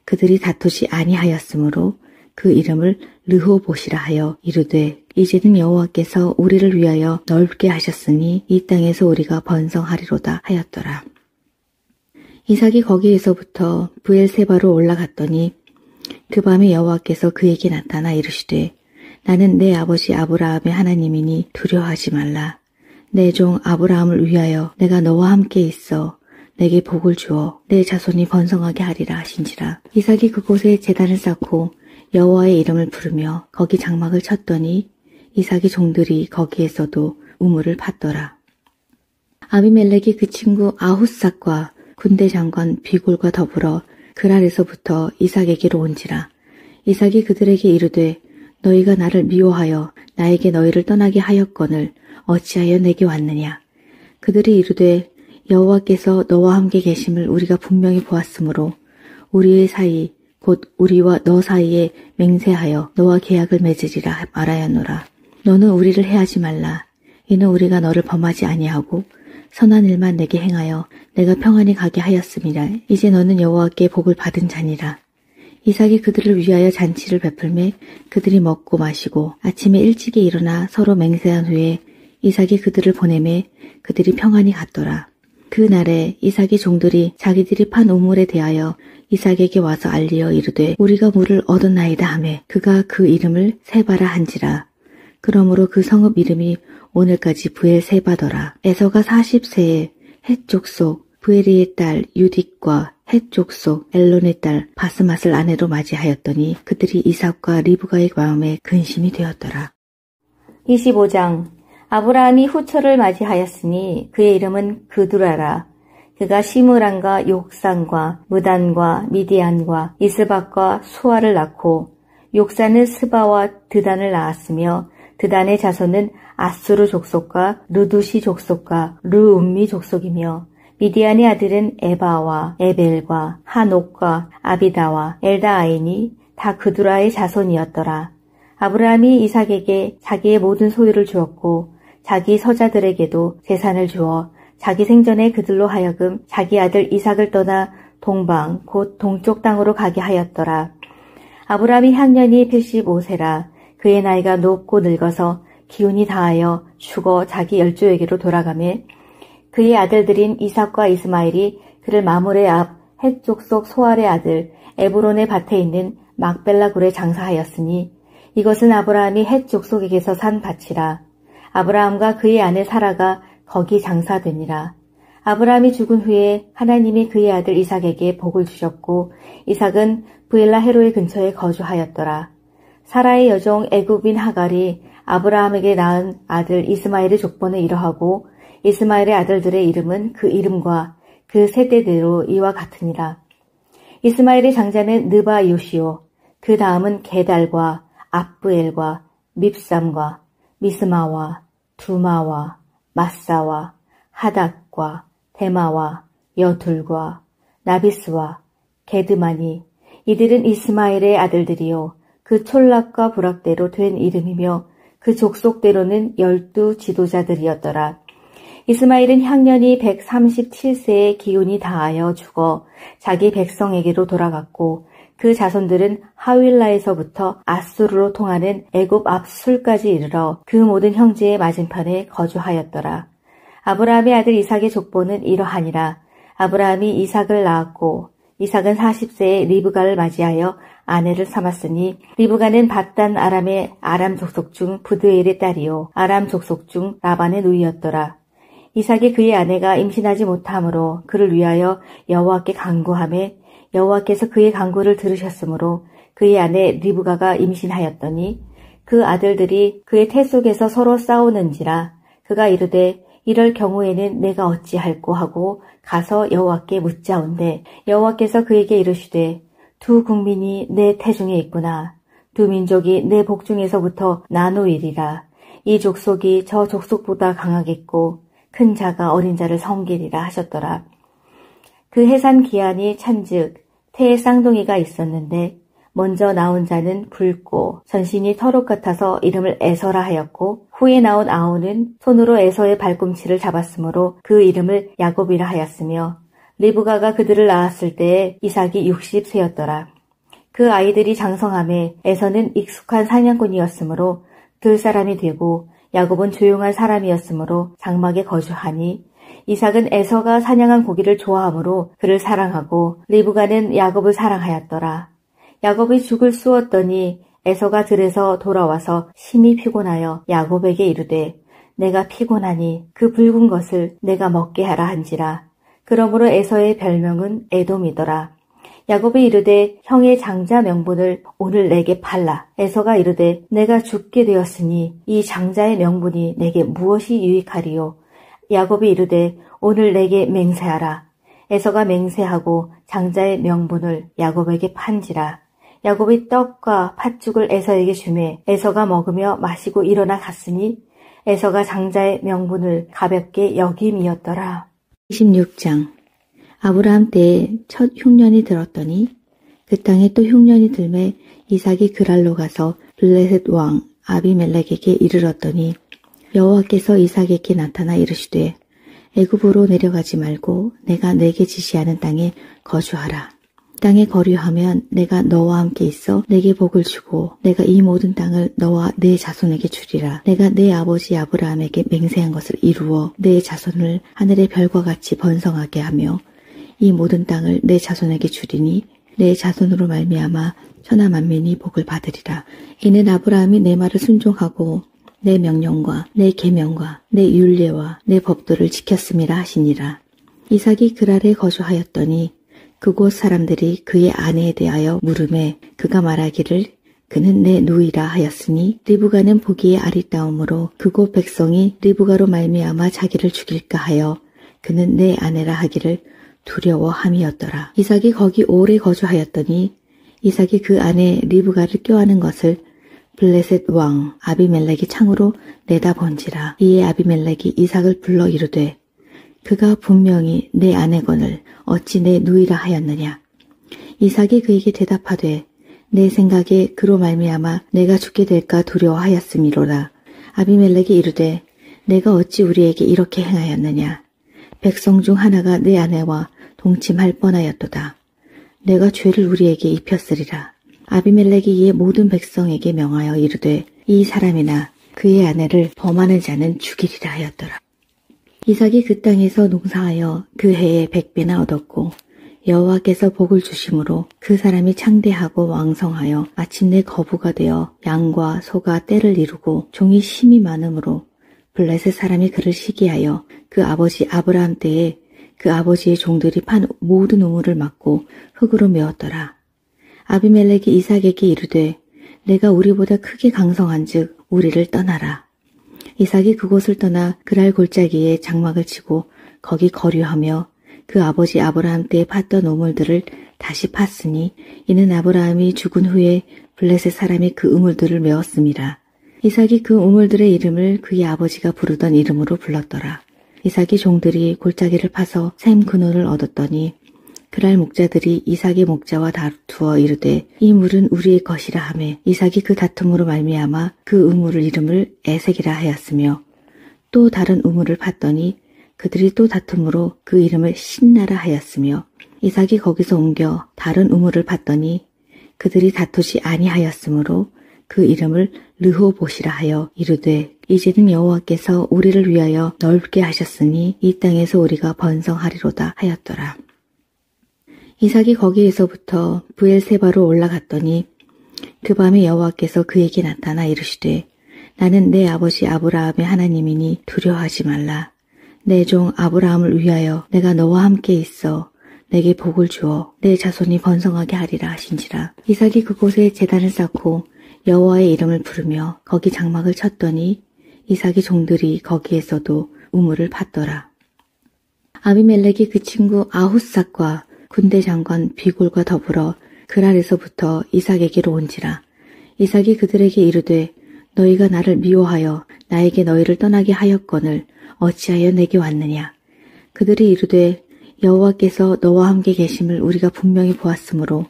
그들이 다투지 아니하였으므로 그 이름을 르호봇이라 하여 이르되 이제는 여호와께서 우리를 위하여 넓게 하셨으니 이 땅에서 우리가 번성하리로다 하였더라. 이삭이 거기에서부터 브엘세바로 올라갔더니 그 밤에 여호와께서 그에게 나타나 이르시되 나는 내 아버지 아브라함의 하나님이니 두려워하지 말라. 내 종 아브라함을 위하여 내가 너와 함께 있어 내게 복을 주어 내 자손이 번성하게 하리라 하신지라. 이삭이 그곳에 제단을 쌓고 여호와의 이름을 부르며 거기 장막을 쳤더니 이삭의 종들이 거기에서도 우물을 팠더라. 아비멜렉이 그 친구 아훗삭과 군대 장관 비골과 더불어 그랄에서부터 이삭에게로 온지라. 이삭이 그들에게 이르되 너희가 나를 미워하여 나에게 너희를 떠나게 하였거늘 어찌하여 내게 왔느냐. 그들이 이르되 여호와께서 너와 함께 계심을 우리가 분명히 보았으므로 우리의 사이 곧 우리와 너 사이에 맹세하여 너와 계약을 맺으리라 말하였노라. 너는 우리를 해하지 말라. 이는 우리가 너를 범하지 아니하고 선한 일만 내게 행하여 내가 평안히 가게 하였음이라. 이제 너는 여호와께 복을 받은 자니라. 이삭이 그들을 위하여 잔치를 베풀매 그들이 먹고 마시고 아침에 일찍이 일어나 서로 맹세한 후에 이삭이 그들을 보내매 그들이 평안히 갔더라. 그 날에 이삭의 종들이 자기들이 판 우물에 대하여 이삭에게 와서 알리어 이르되 우리가 물을 얻었나이다 하매 그가 그 이름을 세바라 한지라. 그러므로 그 성읍 이름이 오늘까지 브엘세바더라. 에서가 40세에 헷 족속 브에리의 딸 유딕과 헷 족속 엘론의 딸 바스맛을 아내로 맞이하였더니 그들이 이삭과 리브가의 마음에 근심이 되었더라. 25장. 아브라함이 후처를 맞이하였으니 그의 이름은 그두라라. 그가 시므란과 욕산과 무단과 미디안과 이스박과 수아를 낳고 욕산은 스바와 드단을 낳았으며 드단의 자손은 아수르 족속과 르두시 족속과 르움미 족속이며 미디안의 아들은 에바와 에벨과 하녹과 아비다와 엘다아이니 다 그두라의 자손이었더라. 아브라함이 이삭에게 자기의 모든 소유를 주었고 자기 서자들에게도 재산을 주어 자기 생전에 그들로 하여금 자기 아들 이삭을 떠나 동방 곧 동쪽 땅으로 가게 하였더라. 아브라함이 향년이 85세라. 그의 나이가 높고 늙어서 기운이 다하여 죽어 자기 열조에게로 돌아가매 그의 아들들인 이삭과 이스마엘이 그를 마므레 앞 헷 족속 소알의 아들 에브론의 밭에 있는 막벨라 굴에 장사하였으니 이것은 아브라함이 헷 족속에게서 산 밭이라. 아브라함과 그의 아내 사라가 거기 장사되니라. 아브라함이 죽은 후에 하나님이 그의 아들 이삭에게 복을 주셨고 이삭은 브엘라 헤로의 근처에 거주하였더라. 사라의 여종 애굽인 하갈이 아브라함에게 낳은 아들 이스마엘의 족보는 이러하고 이스마엘의 아들들의 이름은 그 이름과 그 세대대로 이와 같으니라. 이스마엘의 장자는 느바 요시오, 그 다음은 게달과 압브엘과 밉삼과 미스마와 두마와 마사와 하닥과 데마와 여둘과 나비스와 게드마니 이들은 이스마엘의 아들들이요 그 촌락과 부락대로 된 이름이며 그 족속대로는 12 지도자들이었더라. 이스마엘은 향년이 137세의 기운이 다하여 죽어 자기 백성에게로 돌아갔고 그 자손들은 하윌라에서부터 아수르로 통하는 애굽 앞술까지 이르러 그 모든 형제의 맞은편에 거주하였더라. 아브라함의 아들 이삭의 족보는 이러하니라. 아브라함이 이삭을 낳았고 이삭은 40세에 리브가를 맞이하여 아내를 삼았으니 리브가는 밧단 아람의 아람 족속 중 부드엘의 딸이요 아람 족속 중 라반의 누이였더라. 이삭이 그의 아내가 임신하지 못하므로 그를 위하여 여호와께 간구하매 여호와께서 그의 간구를 들으셨으므로 그의 아내 리브가가 임신하였더니 그 아들들이 그의 태 속에서 서로 싸우는지라. 그가 이르되 이럴 경우에는 내가 어찌할꼬 하고 가서 여호와께 묻자온대 여호와께서 그에게 이르시되 두 국민이 내 태중에 있구나. 두 민족이 내 복중에서부터 나누이리라. 이 족속이 저 족속보다 강하겠고 큰 자가 어린 자를 섬기리라 하셨더라. 그 해산 기한이 찬즉 태에 쌍둥이가 있었는데 먼저 나온 자는 붉고 전신이 털옷 같아서 이름을 에서라 하였고 후에 나온 아우는 손으로 에서의 발꿈치를 잡았으므로 그 이름을 야곱이라 하였으며 리브가가 그들을 낳았을 때에 이삭이 60세였더라. 그 아이들이 장성함에 에서는 익숙한 사냥꾼이었으므로 들 사람이 되고 야곱은 조용한 사람이었으므로 장막에 거주하니 이삭은 에서가 사냥한 고기를 좋아하므로 그를 사랑하고 리브가는 야곱을 사랑하였더라. 야곱이 죽을 쑤었더니 에서가 들에서 돌아와서 심히 피곤하여 야곱에게 이르되 내가 피곤하니 그 붉은 것을 내가 먹게 하라 한지라. 그러므로 에서의 별명은 에돔이더라. 야곱이 이르되 형의 장자 명분을 오늘 내게 팔라. 에서가 이르되 내가 죽게 되었으니 이 장자의 명분이 내게 무엇이 유익하리요. 야곱이 이르되 오늘 내게 맹세하라. 에서가 맹세하고 장자의 명분을 야곱에게 판지라. 야곱이 떡과 팥죽을 에서에게 주매 에서가 먹으며 마시고 일어나 갔으니 에서가 장자의 명분을 가볍게 여김이었더라. 26장 아브라함 때에 첫 흉년이 들었더니 그 땅에 또 흉년이 들매 이삭이 그랄로 가서 블레셋 왕 아비멜렉에게 이르렀더니 여호와께서 이삭에게 나타나 이르시되 애굽으로 내려가지 말고 내가 내게 지시하는 땅에 거주하라. 땅에 거류하면 내가 너와 함께 있어 내게 복을 주고 내가 이 모든 땅을 너와 내 자손에게 주리라. 내가 내 아버지 아브라함에게 맹세한 것을 이루어 내 자손을 하늘의 별과 같이 번성하게 하며 이 모든 땅을 내 자손에게 주리니 내 자손으로 말미암아 천하 만민이 복을 받으리라. 이는 아브라함이 내 말을 순종하고 내 명령과 내 계명과 내 율례와 내 법도를 지켰음이라 하시니라. 이삭이 그랄에 거주하였더니 그곳 사람들이 그의 아내에 대하여 물으매 그가 말하기를 그는 내 누이라 하였으니 리브가는 보기에 아리따움으로 그곳 백성이 리브가로 말미암아 자기를 죽일까 하여 그는 내 아내라 하기를 두려워함이었더라. 이삭이 거기 오래 거주하였더니 이삭이 그 아내 리브가를 껴안은 것을 블레셋 왕 아비멜렉이 창으로 내다본지라. 이에 아비멜렉이 이삭을 불러 이르되 그가 분명히 내 아내거늘 어찌 내 누이라 하였느냐. 이삭이 그에게 대답하되 내 생각에 그로 말미암아 내가 죽게 될까 두려워하였음이로라. 아비멜렉이 이르되 내가 어찌 우리에게 이렇게 행하였느냐. 백성 중 하나가 내 아내와 동침할 뻔하였도다. 내가 죄를 우리에게 입혔으리라. 아비멜렉이 이에 모든 백성에게 명하여 이르되 이 사람이나 그의 아내를 범하는 자는 죽이리라 하였더라. 이삭이 그 땅에서 농사하여 그 해에 100배나 얻었고 여호와께서 복을 주심으로 그 사람이 창대하고 왕성하여 마침내 거부가 되어 양과 소가 떼를 이루고 종이 심이 많으므로 블레셋 사람이 그를 시기하여 그 아버지 아브라함 때에 그 아버지의 종들이 판 모든 우물을 막고 흙으로 메웠더라. 아비멜렉이 이삭에게 이르되 내가 우리보다 크게 강성한즉 우리를 떠나라. 이삭이 그곳을 떠나 그랄 골짜기에 장막을 치고 거기 거류하며 그 아버지 아브라함 때에 팠던 우물들을 다시 팠으니 이는 아브라함이 죽은 후에 블레셋 사람이 그 우물들을 메웠음이라. 이삭이 그 우물들의 이름을 그의 아버지가 부르던 이름으로 불렀더라. 이삭의 종들이 골짜기를 파서 샘 근원을 얻었더니 그랄 목자들이 이삭의 목자와 다투어 이르되 이 물은 우리의 것이라 하매 이삭이 그 다툼으로 말미암아 그 우물을 이름을 에색이라 하였으며 또 다른 우물을 팠더니 그들이 또 다툼으로 그 이름을 신나라 하였으며 이삭이 거기서 옮겨 다른 우물을 팠더니 그들이 다투지 아니하였으므로 그 이름을 르호봇이라 하여 이르되 이제는 여호와께서 우리를 위하여 넓게 하셨으니 이 땅에서 우리가 번성하리로다 하였더라. 이삭이 거기에서부터 브엘세바로 올라갔더니 그 밤에 여호와께서 그에게 나타나 이르시되 나는 내 아버지 아브라함의 하나님이니 두려워하지 말라. 내 종 아브라함을 위하여 내가 너와 함께 있어 내게 복을 주어 내 자손이 번성하게 하리라 하신지라. 이삭이 그곳에 제단을 쌓고 여호와의 이름을 부르며 거기 장막을 쳤더니 이삭의 종들이 거기에서도 우물을 팠더라. 아비멜렉이 그 친구 아훗삭과 군대 장관 비골과 더불어 그랄에서부터 이삭에게로 온지라. 이삭이 그들에게 이르되 너희가 나를 미워하여 나에게 너희를 떠나게 하였거늘 어찌하여 내게 왔느냐. 그들이 이르되 여호와께서 너와 함께 계심을 우리가 분명히 보았으므로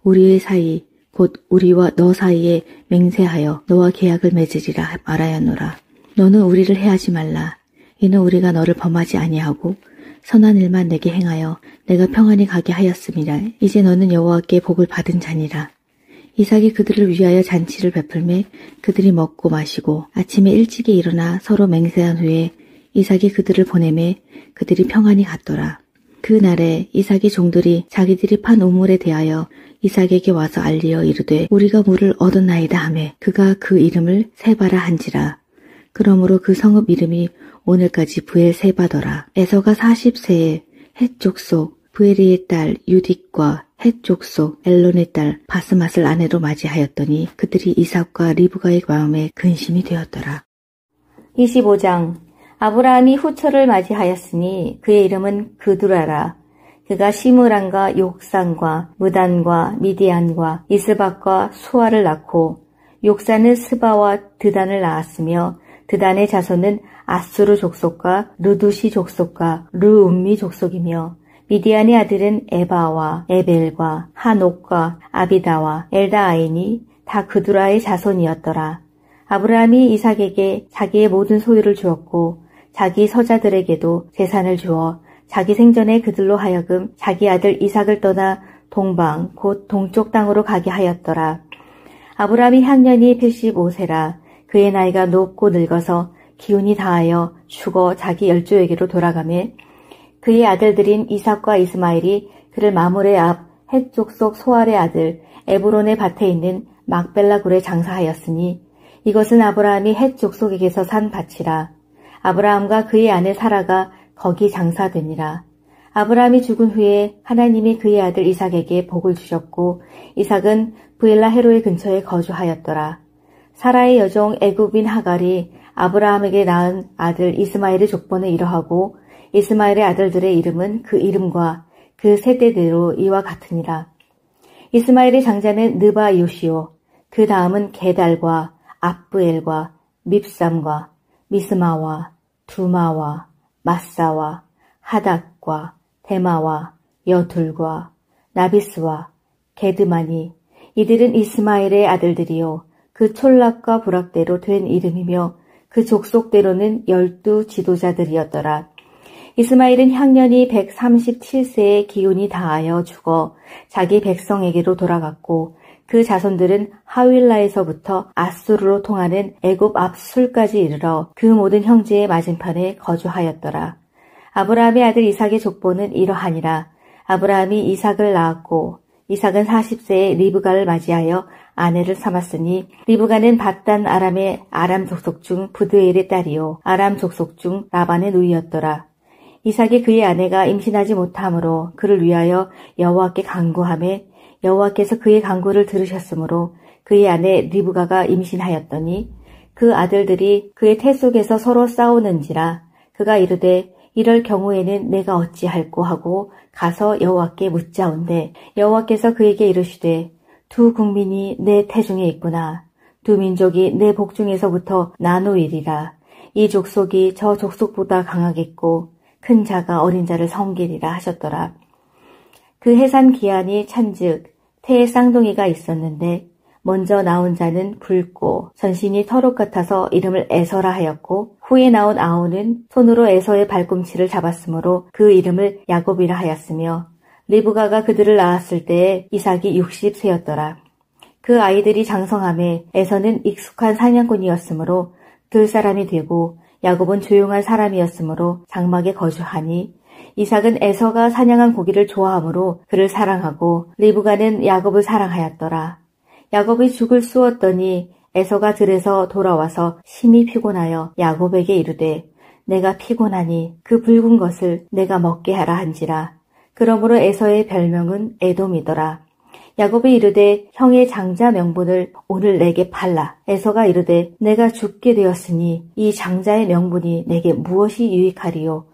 우리의 사이 곧 우리와 너 사이에 맹세하여 너와 계약을 맺으리라 말하였노라. 너는 우리를 해하지 말라. 이는 우리가 너를 범하지 아니하고 선한 일만 내게 행하여 내가 평안히 가게 하였음이라. 이제 너는 여호와께 복을 받은 자니라. 이삭이 그들을 위하여 잔치를 베풀매 그들이 먹고 마시고 아침에 일찍이 일어나 서로 맹세한 후에 이삭이 그들을 보내매 그들이 평안히 갔더라. 그 날에 이삭의 종들이 자기들이 판 우물에 대하여 이삭에게 와서 알리어 이르되 우리가 물을 얻었나이다 하매 그가 그 이름을 세바라 한지라. 그러므로 그 성읍 이름이 오늘까지 브엘세바더라. 에서가 40세에 헷 족속 브에리의 딸 유딕과 헷 족속 엘론의 딸 바스맛을 아내로 맞이하였더니 그들이 이삭과 리브가의 마음에 근심이 되었더라. 25장. 아브라함이 후처를 맞이하였으니 그의 이름은 그두라라. 그가 시므란과 욕산과 무단과 미디안과 이스박과 수아를 낳고 욕산은 스바와 드단을 낳았으며 드단의 자손은 아수르 족속과 르두시 족속과 르움미 족속이며 미디안의 아들은 에바와 에벨과 하녹과 아비다와 엘다아이니 다 그두라의 자손이었더라. 아브라함이 이삭에게 자기의 모든 소유를 주었고 자기 서자들에게도 재산을 주어 자기 생전에 그들로 하여금 자기 아들 이삭을 떠나 동방 곧 동쪽 땅으로 가게 하였더라. 아브라함이 향년이 85세라. 그의 나이가 높고 늙어서 기운이 다하여 죽어 자기 열조에게로 돌아가매 그의 아들들인 이삭과 이스마엘이 그를 마물의 앞 헷 족속 소알의 아들 에브론의 밭에 있는 막벨라 굴에 장사하였으니 이것은 아브라함이 헷 족속에게서 산 밭이라. 아브라함과 그의 아내 사라가 거기 장사되니라. 아브라함이 죽은 후에 하나님이 그의 아들 이삭에게 복을 주셨고 이삭은 브엘라 헤로의 근처에 거주하였더라. 사라의 여종 애굽인 하갈이 아브라함에게 낳은 아들 이스마엘의 족보는 이러하고 이스마엘의 아들들의 이름은 그 이름과 그 세대대로 이와 같으니라. 이스마엘의 장자는 느바 요시오, 그 다음은 게달과 압브엘과 밉삼과 미스마와 두마와 마사와 하닥과 데마와 여둘과 나비스와 게드마니 이들은 이스마엘의 아들들이요 그 촐락과 부락대로 된 이름이며 그 족속대로는 12 지도자들이었더라. 이스마엘은 향년이 137세의 기운이 다하여 죽어 자기 백성에게로 돌아갔고 그 자손들은 하윌라에서부터 아수르로 통하는 애굽 앞술까지 이르러 그 모든 형제의 맞은편에 거주하였더라. 아브라함의 아들 이삭의 족보는 이러하니라. 아브라함이 이삭을 낳았고 이삭은 40세에 리브가를 맞이하여 아내를 삼았으니 리브가는 밧단 아람의 아람 족속 중 부드엘의 딸이요 아람 족속 중 라반의 누이였더라. 이삭이 그의 아내가 임신하지 못하므로 그를 위하여 여호와께 간구하매 여호와께서 그의 간구를 들으셨으므로 그의 아내 리브가가 임신하였더니 그 아들들이 그의 태 속에서 서로 싸우는지라 그가 이르되 이럴 경우에는 내가 어찌할꼬 하고 가서 여호와께 묻자온대 여호와께서 그에게 이르시되 두 국민이 내 태중에 있구나. 두 민족이 내 복중에서부터 나누이리라. 이 족속이 저 족속보다 강하겠고 큰 자가 어린 자를 섬기리라 하셨더라. 그 해산 기한이 찬즉 태에 쌍둥이가 있었는데 먼저 나온 자는 붉고 전신이 털옷 같아서 이름을 에서라 하였고 후에 나온 아우는 손으로 에서의 발꿈치를 잡았으므로 그 이름을 야곱이라 하였으며 리브가가 그들을 낳았을 때에 이삭이 60세였더라. 그 아이들이 장성함에 에서는 익숙한 사냥꾼이었으므로 들 사람이 되고 야곱은 조용한 사람이었으므로 장막에 거주하니 이삭은 에서가 사냥한 고기를 좋아하므로 그를 사랑하고 리브가는 야곱을 사랑하였더라. 야곱이 죽을 쑤었더니 에서가 들에서 돌아와서 심히 피곤하여 야곱에게 이르되 내가 피곤하니 그 붉은 것을 내가 먹게 하라 한지라. 그러므로 에서의 별명은 에돔이더라. 야곱이 이르되 형의 장자 명분을 오늘 내게 팔라. 에서가 이르되 내가 죽게 되었으니 이 장자의 명분이 내게 무엇이 유익하리요.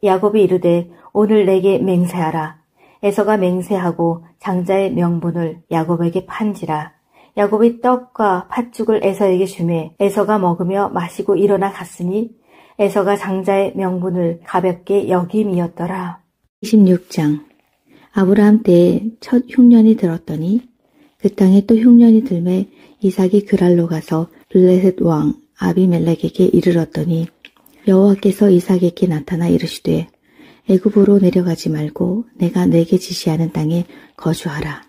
야곱이 이르되 오늘 내게 맹세하라. 에서가 맹세하고 장자의 명분을 야곱에게 판지라. 야곱이 떡과 팥죽을 에서에게 주매 에서가 먹으며 마시고 일어나 갔으니 에서가 장자의 명분을 가볍게 여김이었더라. 26장 아브라함 때에 첫 흉년이 들었더니 그 땅에 또 흉년이 들매 이삭이 그랄로 가서 블레셋 왕 아비멜렉에게 이르렀더니 여호와께서 이삭에게 나타나 이르시되 애굽으로 내려가지 말고 내가 내게 지시하는 땅에 거주하라.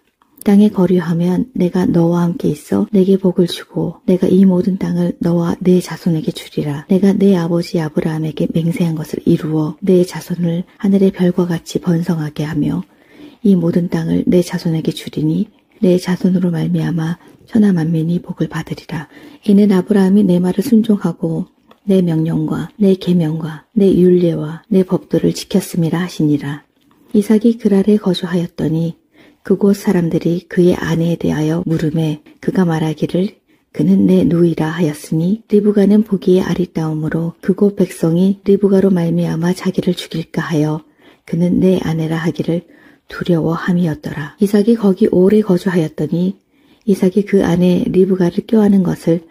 땅에 거류하면 내가 너와 함께 있어 내게 복을 주고 내가 이 모든 땅을 너와 내 자손에게 주리라. 내가 내 아버지 아브라함에게 맹세한 것을 이루어 내 자손을 하늘의 별과 같이 번성하게 하며 이 모든 땅을 내 자손에게 주리니 내 자손으로 말미암아 천하 만민이 복을 받으리라. 이는 아브라함이 내 말을 순종하고 내 명령과 내 계명과 내 율례와 내 법도를 지켰음이라 하시니라. 이삭이 그랄에 거주하였더니 그곳 사람들이 그의 아내에 대하여 물으매 그가 말하기를 그는 내 누이라 하였으니 리브가는 보기에 아리따움으로 그곳 백성이 리브가로 말미암아 자기를 죽일까 하여 그는 내 아내라 하기를 두려워함이었더라. 이삭이 거기 오래 거주하였더니 이삭이 그 아내 리브가를 껴안은 것을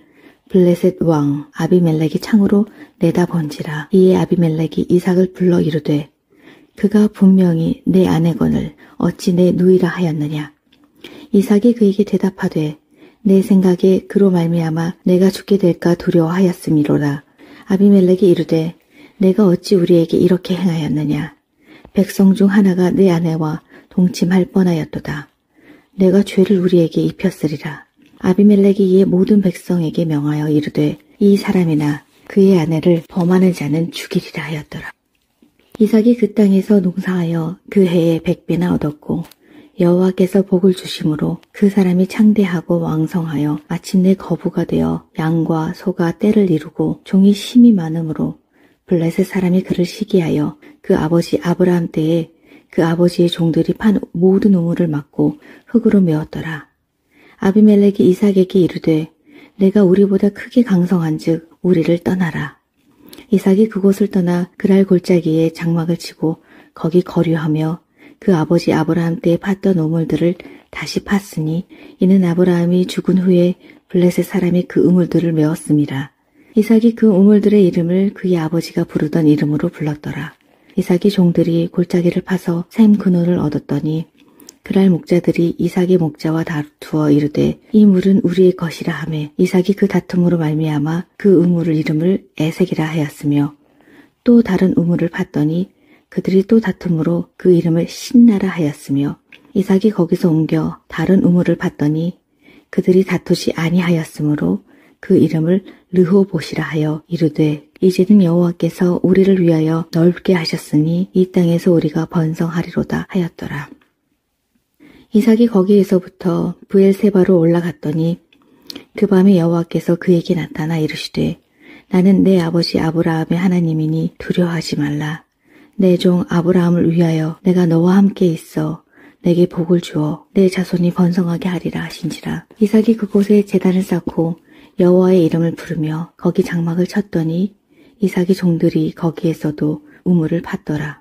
블레셋 왕 아비멜렉이 창으로 내다본지라. 이에 아비멜렉이 이삭을 불러 이르되 그가 분명히 내 아내거늘 어찌 내 누이라 하였느냐. 이삭이 그에게 대답하되 내 생각에 그로 말미암아 내가 죽게 될까 두려워하였음이로라. 아비멜렉이 이르되 내가 어찌 우리에게 이렇게 행하였느냐. 백성 중 하나가 내 아내와 동침할 뻔하였도다. 내가 죄를 우리에게 입혔으리라. 아비멜렉이 이에 모든 백성에게 명하여 이르되 이 사람이나 그의 아내를 범하는 자는 죽이리라 하였더라. 이삭이 그 땅에서 농사하여 그 해에 100배나 얻었고 여호와께서 복을 주심으로 그 사람이 창대하고 왕성하여 마침내 거부가 되어 양과 소가 떼를 이루고 종이 심이 많으므로 블레셋 사람이 그를 시기하여 그 아버지 아브라함 때에 그 아버지의 종들이 판 모든 우물을 막고 흙으로 메웠더라. 아비멜렉이 이삭에게 이르되 내가 우리보다 크게 강성한즉 우리를 떠나라. 이삭이 그곳을 떠나 그랄 골짜기에 장막을 치고 거기 거류하며 그 아버지 아브라함 때에 팠던 우물들을 다시 팠으니 이는 아브라함이 죽은 후에 블레셋 사람이 그 우물들을 메웠음이라. 이삭이 그 우물들의 이름을 그의 아버지가 부르던 이름으로 불렀더라. 이삭이 종들이 골짜기를 파서 샘 근원을 얻었더니 그랄 목자들이 이삭의 목자와 다투어 이르되 이 물은 우리의 것이라 하매 이삭이 그 다툼으로 말미암아 그 우물을 이름을 에색이라 하였으며 또 다른 우물을 팠더니 그들이 또 다툼으로 그 이름을 신나라 하였으며 이삭이 거기서 옮겨 다른 우물을 팠더니 그들이 다투지 아니하였으므로 그 이름을 르호봇이라 하여 이르되 이제는 여호와께서 우리를 위하여 넓게 하셨으니 이 땅에서 우리가 번성하리로다 하였더라. 이삭이 거기에서부터 브엘세바로 올라갔더니 그 밤에 여호와께서 그에게 나타나 이르시되 나는 내 아버지 아브라함의 하나님이니 두려워하지 말라. 내 종 아브라함을 위하여 내가 너와 함께 있어 내게 복을 주어 내 자손이 번성하게 하리라 하신지라. 이삭이 그곳에 제단을 쌓고 여호와의 이름을 부르며 거기 장막을 쳤더니 이삭의 종들이 거기에서도 우물을 팠더라.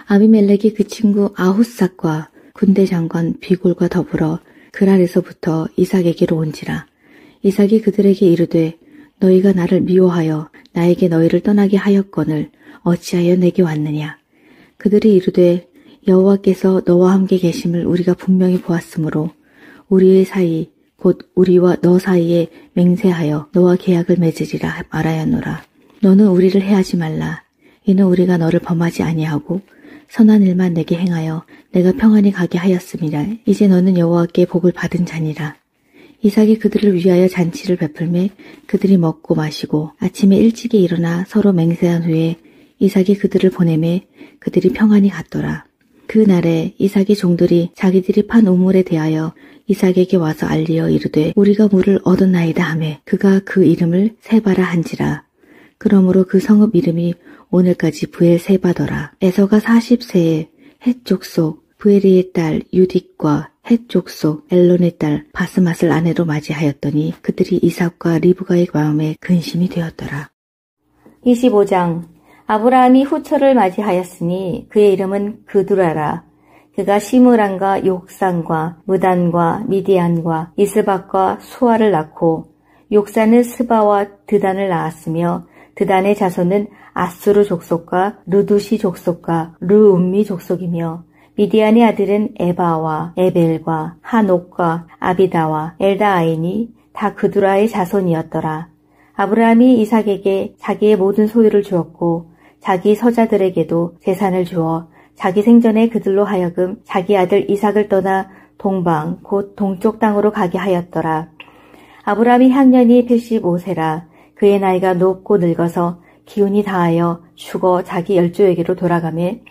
아비멜렉이 그 친구 아훗삭과 군대 장관 비골과 더불어 그랄에서부터 이삭에게로 온지라. 이삭이 그들에게 이르되 너희가 나를 미워하여 나에게 너희를 떠나게 하였거늘 어찌하여 내게 왔느냐. 그들이 이르되 여호와께서 너와 함께 계심을 우리가 분명히 보았으므로 우리의 사이 곧 우리와 너 사이에 맹세하여 너와 계약을 맺으리라 말하였노라. 너는 우리를 해하지 말라. 이는 우리가 너를 범하지 아니하고 선한 일만 내게 행하여 내가 평안히 가게 하였음이라. 이제 너는 여호와께 복을 받은 자니라. 이삭이 그들을 위하여 잔치를 베풀매 그들이 먹고 마시고 아침에 일찍이 일어나 서로 맹세한 후에 이삭이 그들을 보내매 그들이 평안히 갔더라. 그 날에 이삭의 종들이 자기들이 판 우물에 대하여 이삭에게 와서 알리어 이르되 우리가 물을 얻었나이다 하매 그가 그 이름을 세바라 한지라. 그러므로 그 성읍 이름이 오늘까지 브엘세바더라. 에서가 40세에 헷 족속 브에리의 딸 유딕과 헷 족속 엘론의 딸 바스맛을 아내로 맞이하였더니 그들이 이삭과 리브가의 마음에 근심이 되었더라. 25장. 아브라함이 후처를 맞이하였으니 그의 이름은 그두라라. 그가 시므란과 욕산과 무단과 미디안과 이스박과 수아를 낳고 욕산은 스바와 드단을 낳았으며 드단의 자손은 아수르 족속과 르두시 족속과 르움미 족속이며 미디안의 아들은 에바와 에벨과 하녹과 아비다와 엘다아이니 다 그두라의 자손이었더라. 아브라함이 이삭에게 자기의 모든 소유를 주었고 자기 서자들에게도 재산을 주어 자기 생전에 그들로 하여금 자기 아들 이삭을 떠나 동방 곧 동쪽 땅으로 가게 하였더라. 아브라함이 향년이 85세라. 그의 나이가 높고 늙어서 기운이 다하여 죽어 자기 열조에게로 돌아가매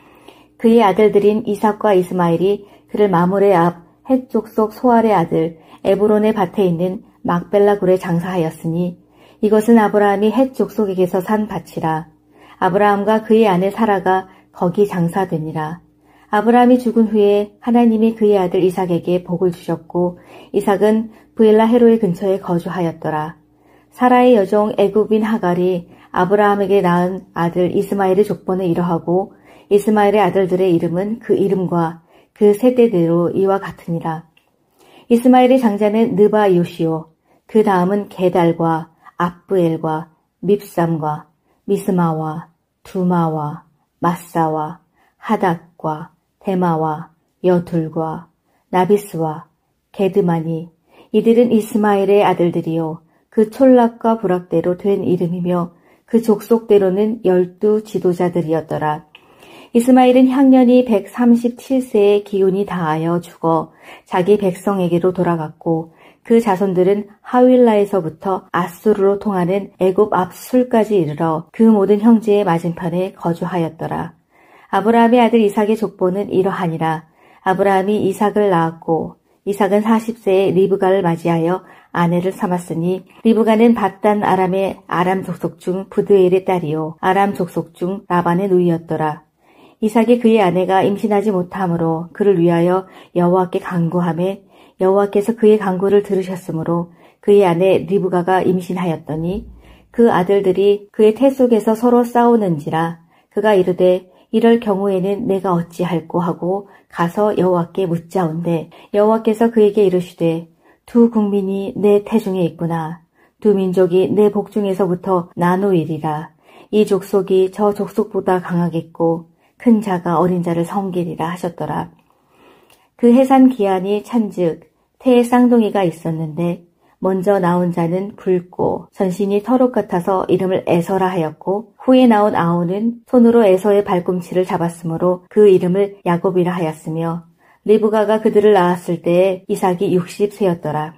그의 아들들인 이삭과 이스마엘이 그를 마물의 앞 헷 족속 소알의 아들 에브론의 밭에 있는 막벨라 굴에 장사하였으니 이것은 아브라함이 헷 족속에게서 산 밭이라. 아브라함과 그의 아내 사라가 거기 장사되니라. 아브라함이 죽은 후에 하나님이 그의 아들 이삭에게 복을 주셨고 이삭은 브엘라 헤로의 근처에 거주하였더라. 사라의 여종 애굽인 하갈이 아브라함에게 낳은 아들 이스마엘의 족보는 이러하고 이스마엘의 아들들의 이름은 그 이름과 그 세대대로 이와 같으니라. 이스마엘의 장자는 느바 요시오, 그 다음은 게달과 압브엘과 밉삼과 미스마와 두마와 마사와 하닥과 데마와 여둘과 나비스와 게드마니 이들은 이스마엘의 아들들이요 그 촌락과 부락대로 된 이름이며 그 족속대로는 12 지도자들이었더라. 이스마엘은 향년이 137세의 기운이 다하여 죽어 자기 백성에게로 돌아갔고 그 자손들은 하윌라에서부터 아수르로 통하는 애굽 앞술까지 이르러 그 모든 형제의 맞은편에 거주하였더라. 아브라함의 아들 이삭의 족보는 이러하니라. 아브라함이 이삭을 낳았고 이삭은 40세에 리브가를 맞이하여 아내를 삼았으니 리브가는 밧단 아람의 아람 족속 중 부드엘의 딸이요 아람 족속 중 라반의 누이였더라. 이삭이 그의 아내가 임신하지 못하므로 그를 위하여 여호와께 간구하매 여호와께서 그의 간구를 들으셨으므로 그의 아내 리브가가 임신하였더니 그 아들들이 그의 태 속에서 서로 싸우는지라. 그가 이르되 이럴 경우에는 내가 어찌할꼬 하고 가서 여호와께 묻자온대 여호와께서 그에게 이르시되 두 국민이 내 태중에 있구나. 두 민족이 내 복중에서부터 나누이리라. 이 족속이 저 족속보다 강하겠고 큰 자가 어린 자를 섬기리라 하셨더라. 그 해산 기한이 찬즉 태의 쌍둥이가 있었는데 먼저 나온 자는 붉고 전신이 털옷 같아서 이름을 에서라 하였고 후에 나온 아우는 손으로 에서의 발꿈치를 잡았으므로 그 이름을 야곱이라 하였으며 리브가가 그들을 낳았을 때에 이삭이 60세였더라.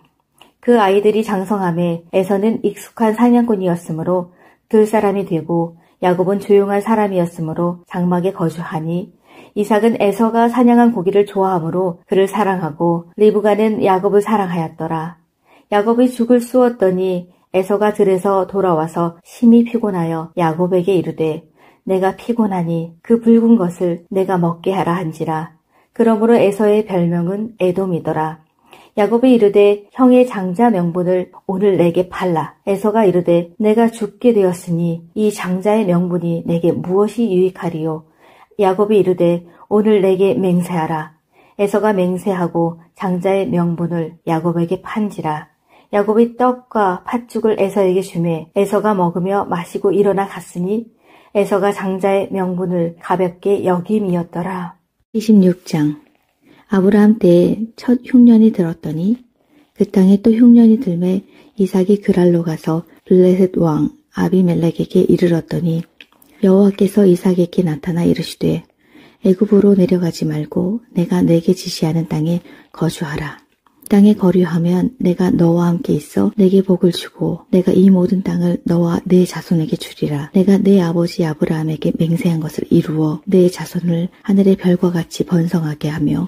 그 아이들이 장성함에 에서는 익숙한 사냥꾼이었으므로 들사람이 되고 야곱은 조용한 사람이었으므로 장막에 거주하니 이삭은 에서가 사냥한 고기를 좋아하므로 그를 사랑하고 리브가는 야곱을 사랑하였더라. 야곱이 죽을 쑤었더니 에서가 들에서 돌아와서 심히 피곤하여 야곱에게 이르되 내가 피곤하니 그 붉은 것을 내가 먹게 하라 한지라. 그러므로 에서의 별명은 에돔이더라. 야곱이 이르되 형의 장자 명분을 오늘 내게 팔라. 에서가 이르되 내가 죽게 되었으니 이 장자의 명분이 내게 무엇이 유익하리요. 야곱이 이르되 오늘 내게 맹세하라. 에서가 맹세하고 장자의 명분을 야곱에게 판지라. 야곱이 떡과 팥죽을 에서에게 주매 에서가 먹으며 마시고 일어나 갔으니 에서가 장자의 명분을 가볍게 여김이었더라. 26장. 아브라함 때에 첫 흉년이 들었더니 그 땅에 또 흉년이 들매 이삭이 그랄로 가서 블레셋 왕 아비멜렉에게 이르렀더니 여호와께서 이삭에게 나타나 이르시되 애굽으로 내려가지 말고 내가 내게 지시하는 땅에 거주하라. 땅에 거류하면 내가 너와 함께 있어 내게 복을 주고 내가 이 모든 땅을 너와 내 자손에게 주리라. 내가 내 아버지 아브라함에게 맹세한 것을 이루어 내 자손을 하늘의 별과 같이 번성하게 하며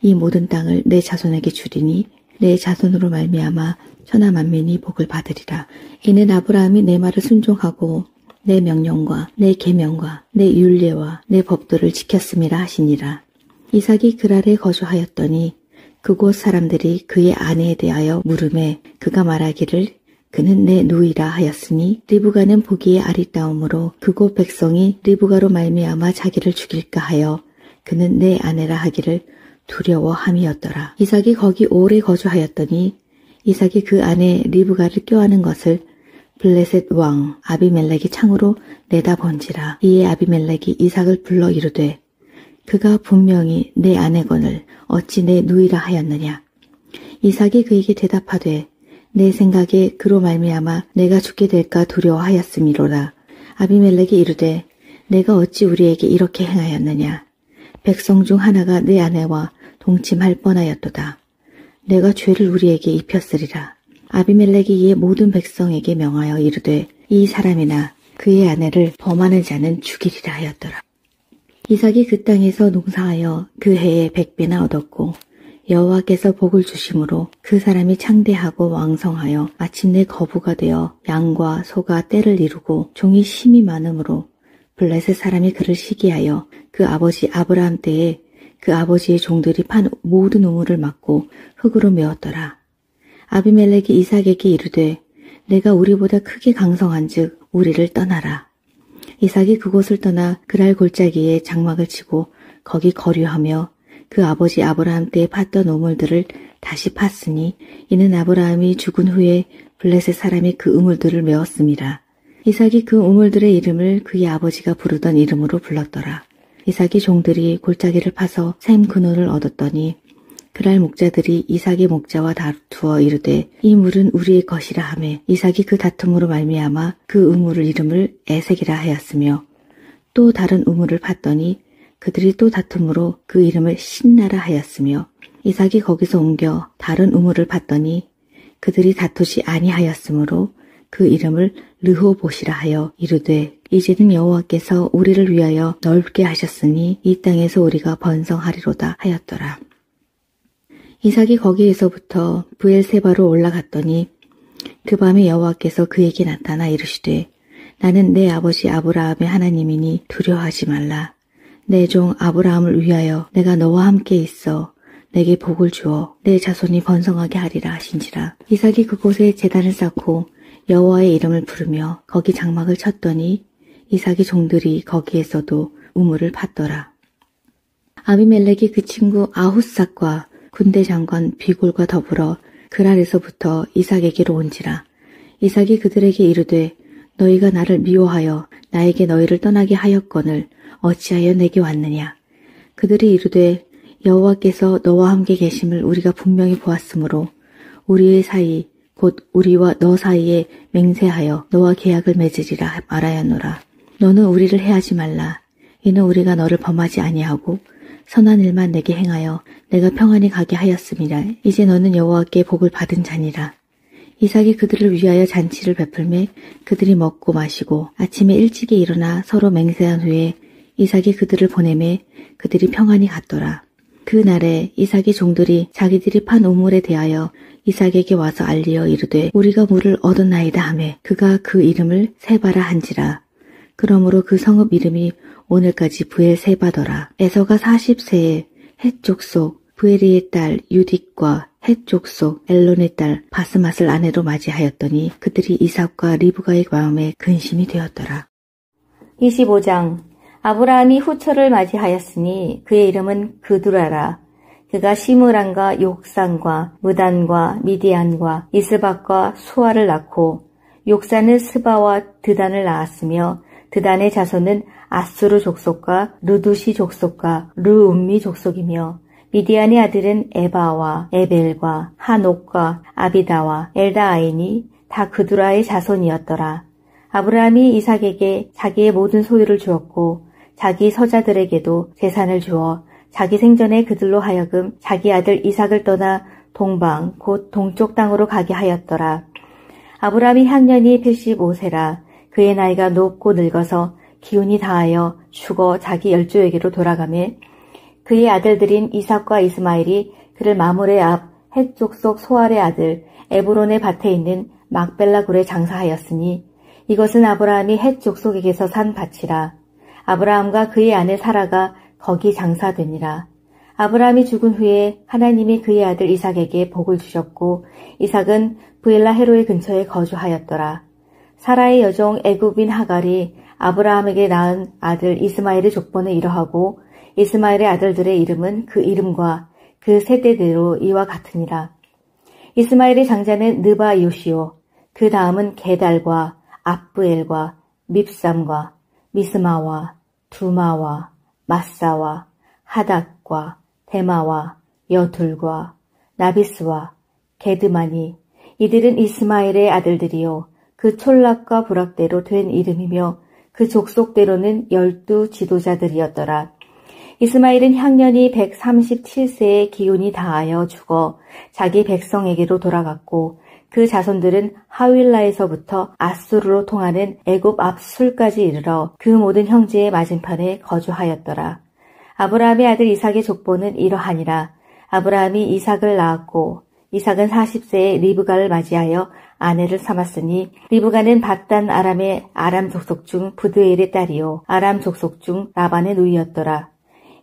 이 모든 땅을 내 자손에게 주리니 내 자손으로 말미암아 천하 만민이 복을 받으리라. 이는 아브라함이 내 말을 순종하고 내 명령과 내 계명과 내 율례와 내 법도를 지켰음이라 하시니라. 이삭이 그랄에 거주하였더니 그곳 사람들이 그의 아내에 대하여 물으매 그가 말하기를 그는 내 누이라 하였으니 리브가는 보기에 아리따움으로 그곳 백성이 리브가로 말미암아 자기를 죽일까 하여 그는 내 아내라 하기를 두려워함이었더라. 이삭이 거기 오래 거주하였더니 이삭이 그 아내 리브가를 껴안은 것을 블레셋 왕 아비멜렉이 창으로 내다본지라. 이에 아비멜렉이 이삭을 불러 이르되 그가 분명히 내 아내거늘 어찌 내 누이라 하였느냐. 이삭이 그에게 대답하되 내 생각에 그로 말미암아 내가 죽게 될까 두려워하였음이로라. 아비멜렉이 이르되 내가 어찌 우리에게 이렇게 행하였느냐. 백성 중 하나가 내 아내와 동침할 뻔하였도다. 내가 죄를 우리에게 입혔으리라. 아비멜렉이 이에 모든 백성에게 명하여 이르되 이 사람이나 그의 아내를 범하는 자는 죽이리라 하였더라. 이삭이 그 땅에서 농사하여 그 해에 100배나 얻었고 여호와께서 복을 주심으로 그 사람이 창대하고 왕성하여 마침내 거부가 되어 양과 소가 떼를 이루고 종이 심이 많으므로 블레셋 사람이 그를 시기하여 그 아버지 아브라함 때에 그 아버지의 종들이 판 모든 우물을 막고 흙으로 메웠더라. 아비멜렉이 이삭에게 이르되 내가 우리보다 크게 강성한즉 우리를 떠나라. 이삭이 그곳을 떠나 그랄 골짜기에 장막을 치고 거기 거류하며 그 아버지 아브라함 때에 팠던 우물들을 다시 팠으니 이는 아브라함이 죽은 후에 블레셋 사람이 그 우물들을 메웠음이라. 이삭이 그 우물들의 이름을 그의 아버지가 부르던 이름으로 불렀더라. 이삭의 종들이 골짜기를 파서 샘 그늘을 얻었더니 그랄 목자들이 이삭의 목자와 다투어 이르되 이 물은 우리의 것이라 하매 이삭이 그 다툼으로 말미암아 그 우물을 이름을 에색이라 하였으며 또 다른 우물을 팠더니 그들이 또 다툼으로 그 이름을 신나라 하였으며 이삭이 거기서 옮겨 다른 우물을 팠더니 그들이 다투지 아니하였으므로 그 이름을 르호봇이라 하여 이르되 이제는 여호와께서 우리를 위하여 넓게 하셨으니 이 땅에서 우리가 번성하리로다 하였더라. 이삭이 거기에서부터 브엘세바로 올라갔더니 그 밤에 여호와께서 그에게 나타나 이르시되 나는 내 아버지 아브라함의 하나님이니 두려워하지 말라. 내 종 아브라함을 위하여 내가 너와 함께 있어 내게 복을 주어 내 자손이 번성하게 하리라 하신지라. 이삭이 그곳에 제단을 쌓고 여호와의 이름을 부르며 거기 장막을 쳤더니 이삭의 종들이 거기에서도 우물을 팠더라. 아비멜렉이 그 친구 아훗삭과 군대 장관 비골과 더불어 그랄에서부터 이삭에게로 온지라. 이삭이 그들에게 이르되 너희가 나를 미워하여 나에게 너희를 떠나게 하였거늘 어찌하여 내게 왔느냐. 그들이 이르되 여호와께서 너와 함께 계심을 우리가 분명히 보았으므로 우리의 사이 곧 우리와 너 사이에 맹세하여 너와 계약을 맺으리라 말하였노라. 너는 우리를 해하지 말라. 이는 우리가 너를 범하지 아니하고 선한 일만 내게 행하여 내가 평안히 가게 하였음이라. 이제 너는 여호와께 복을 받은 자니라. 이삭이 그들을 위하여 잔치를 베풀매 그들이 먹고 마시고 아침에 일찍이 일어나 서로 맹세한 후에 이삭이 그들을 보내매 그들이 평안히 갔더라. 그 날에 이삭의 종들이 자기들이 판 우물에 대하여 이삭에게 와서 알리어 이르되 우리가 물을 얻었나이다 하매 그가 그 이름을 세바라 한지라. 그러므로 그 성읍 이름이 오늘까지 부엘세바더라. 에서가 40세에 헷 족속 부에리의 딸 유딕과 헷 족속 엘론의 딸 바스맛을 아내로 맞이하였더니 그들이 이삭과 리브가의 마음에 근심이 되었더라. 25장 아브라함이 후처를 맞이하였으니 그의 이름은 그두라라. 그가 시므란과 욕산과 무단과 미디안과 이스박과 수아를 낳고 욕산은 스바와 드단을 낳았으며 드단의 자손은 아수르 족속과 루두시 족속과 르움미 족속이며 미디안의 아들은 에바와 에벨과 하녹과 아비다와 엘다아이니 다 그두라의 자손이었더라. 아브라함이 이삭에게 자기의 모든 소유를 주었고 자기 서자들에게도 재산을 주어 자기 생전에 그들로 하여금 자기 아들 이삭을 떠나 동방 곧 동쪽 땅으로 가게 하였더라. 아브라함이 향년이 85세라. 그의 나이가 높고 늙어서 기운이 다하여 죽어 자기 열조에게로 돌아가매 그의 아들들인 이삭과 이스마엘이 그를 마므레 앞 헷 족속 소알의 아들 에브론의 밭에 있는 막벨라 굴에 장사하였으니 이것은 아브라함이 헷 족속에게서 산 밭이라. 아브라함과 그의 아내 사라가 거기 장사되니라. 아브라함이 죽은 후에 하나님이 그의 아들 이삭에게 복을 주셨고 이삭은 브엘라 헤로의 근처에 거주하였더라. 사라의 여종 애굽인 하갈이 아브라함에게 낳은 아들 이스마엘의 족보는 이러하고 이스마엘의 아들들의 이름은 그 이름과 그 세대대로 이와 같으니라. 이스마엘의 장자는 느바 요시오, 그 다음은 게달과 압브엘과 밉삼과 미스마와 두마와 마사와 하닥과 데마와 여둘과 나비스와 게드마니 이들은 이스마엘의 아들들이요 그 촌락과 부락대로 된 이름이며 그 족속대로는 12 지도자들이었더라. 이스마엘은 향년이 137세의 기운이 다하여 죽어 자기 백성에게로 돌아갔고 그 자손들은 하윌라에서부터 아수르로 통하는 애굽 앞술까지 이르러 그 모든 형제의 맞은편에 거주하였더라. 아브라함의 아들 이삭의 족보는 이러하니라. 아브라함이 이삭을 낳았고 이삭은 40세에 리브가를 맞이하여 아내를 삼았으니 리브가는 밧단 아람의 아람 족속 중 부드엘의 딸이요 아람 족속 중 라반의 누이였더라.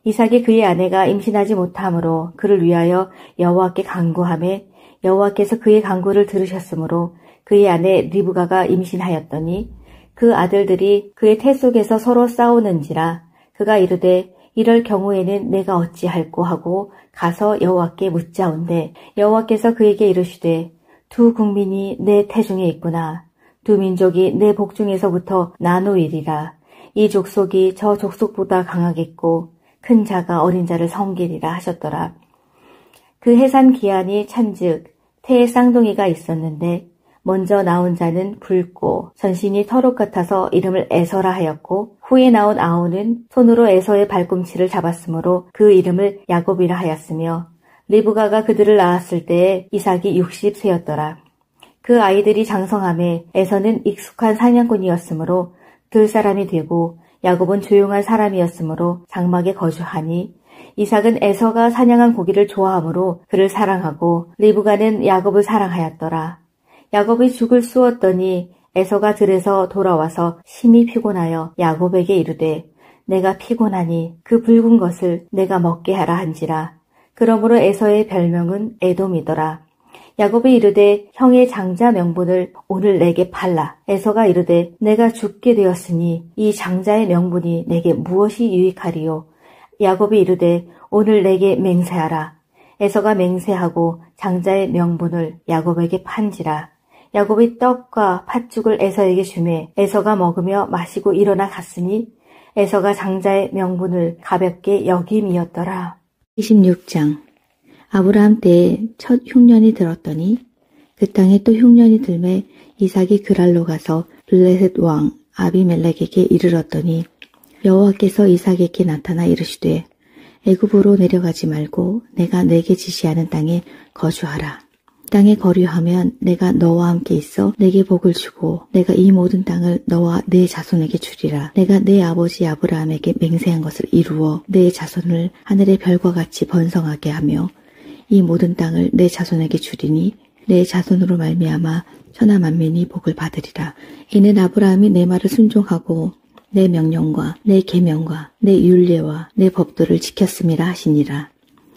이삭이 그의 아내가 임신하지 못하므로 그를 위하여 여호와께 간구하매 여호와께서 그의 간구를 들으셨으므로 그의 아내 리브가가 임신하였더니 그 아들들이 그의 태 속에서 서로 싸우는지라. 그가 이르되 이럴 경우에는 내가 어찌할꼬 하고 가서 여호와께 묻자온대 여호와께서 그에게 이르시되 두 국민이 내 태중에 있구나. 두 민족이 내 복중에서부터 나누이리라. 이 족속이 저 족속보다 강하겠고 큰 자가 어린 자를 섬기리라 하셨더라. 그 해산 기한이 찬즉 태에 쌍둥이가 있었는데 먼저 나온 자는 붉고 전신이 털옷 같아서 이름을 에서라 하였고 후에 나온 아우는 손으로 에서의 발꿈치를 잡았으므로 그 이름을 야곱이라 하였으며 리브가가 그들을 낳았을 때에 이삭이 60세였더라. 그 아이들이 장성함에 에서는 익숙한 사냥꾼이었으므로 들사람이 되고 야곱은 조용한 사람이었으므로 장막에 거주하니 이삭은 에서가 사냥한 고기를 좋아하므로 그를 사랑하고 리브가는 야곱을 사랑하였더라. 야곱이 죽을 쑤었더니 에서가 들에서 돌아와서 심히 피곤하여 야곱에게 이르되 내가 피곤하니 그 붉은 것을 내가 먹게 하라 한지라. 그러므로 에서의 별명은 에돔이더라. 야곱이 이르되 형의 장자 명분을 오늘 내게 팔라. 에서가 이르되 내가 죽게 되었으니 이 장자의 명분이 내게 무엇이 유익하리요. 야곱이 이르되 오늘 내게 맹세하라. 에서가 맹세하고 장자의 명분을 야곱에게 판지라. 야곱이 떡과 팥죽을 에서에게 주매 에서가 먹으며 마시고 일어나 갔으니 에서가 장자의 명분을 가볍게 여김이었더라. 26장. 아브라함 때에 첫 흉년이 들었더니 그 땅에 또 흉년이 들매 이삭이 그랄로 가서 블레셋 왕 아비멜렉에게 이르렀더니 여호와께서 이삭에게 나타나 이르시되 애굽으로 내려가지 말고 내가 내게 지시하는 땅에 거주하라. 땅에 거류하면 내가 너와 함께 있어 내게 복을 주고 내가 이 모든 땅을 너와 내 자손에게 주리라. 내가 내 아버지 아브라함에게 맹세한 것을 이루어 내 자손을 하늘의 별과 같이 번성하게 하며 이 모든 땅을 내 자손에게 주리니 내 자손으로 말미암아 천하 만민이 복을 받으리라. 이는 아브라함이 내 말을 순종하고 내 명령과 내 계명과 내 율례와 내 법도를 지켰음이라 하시니라.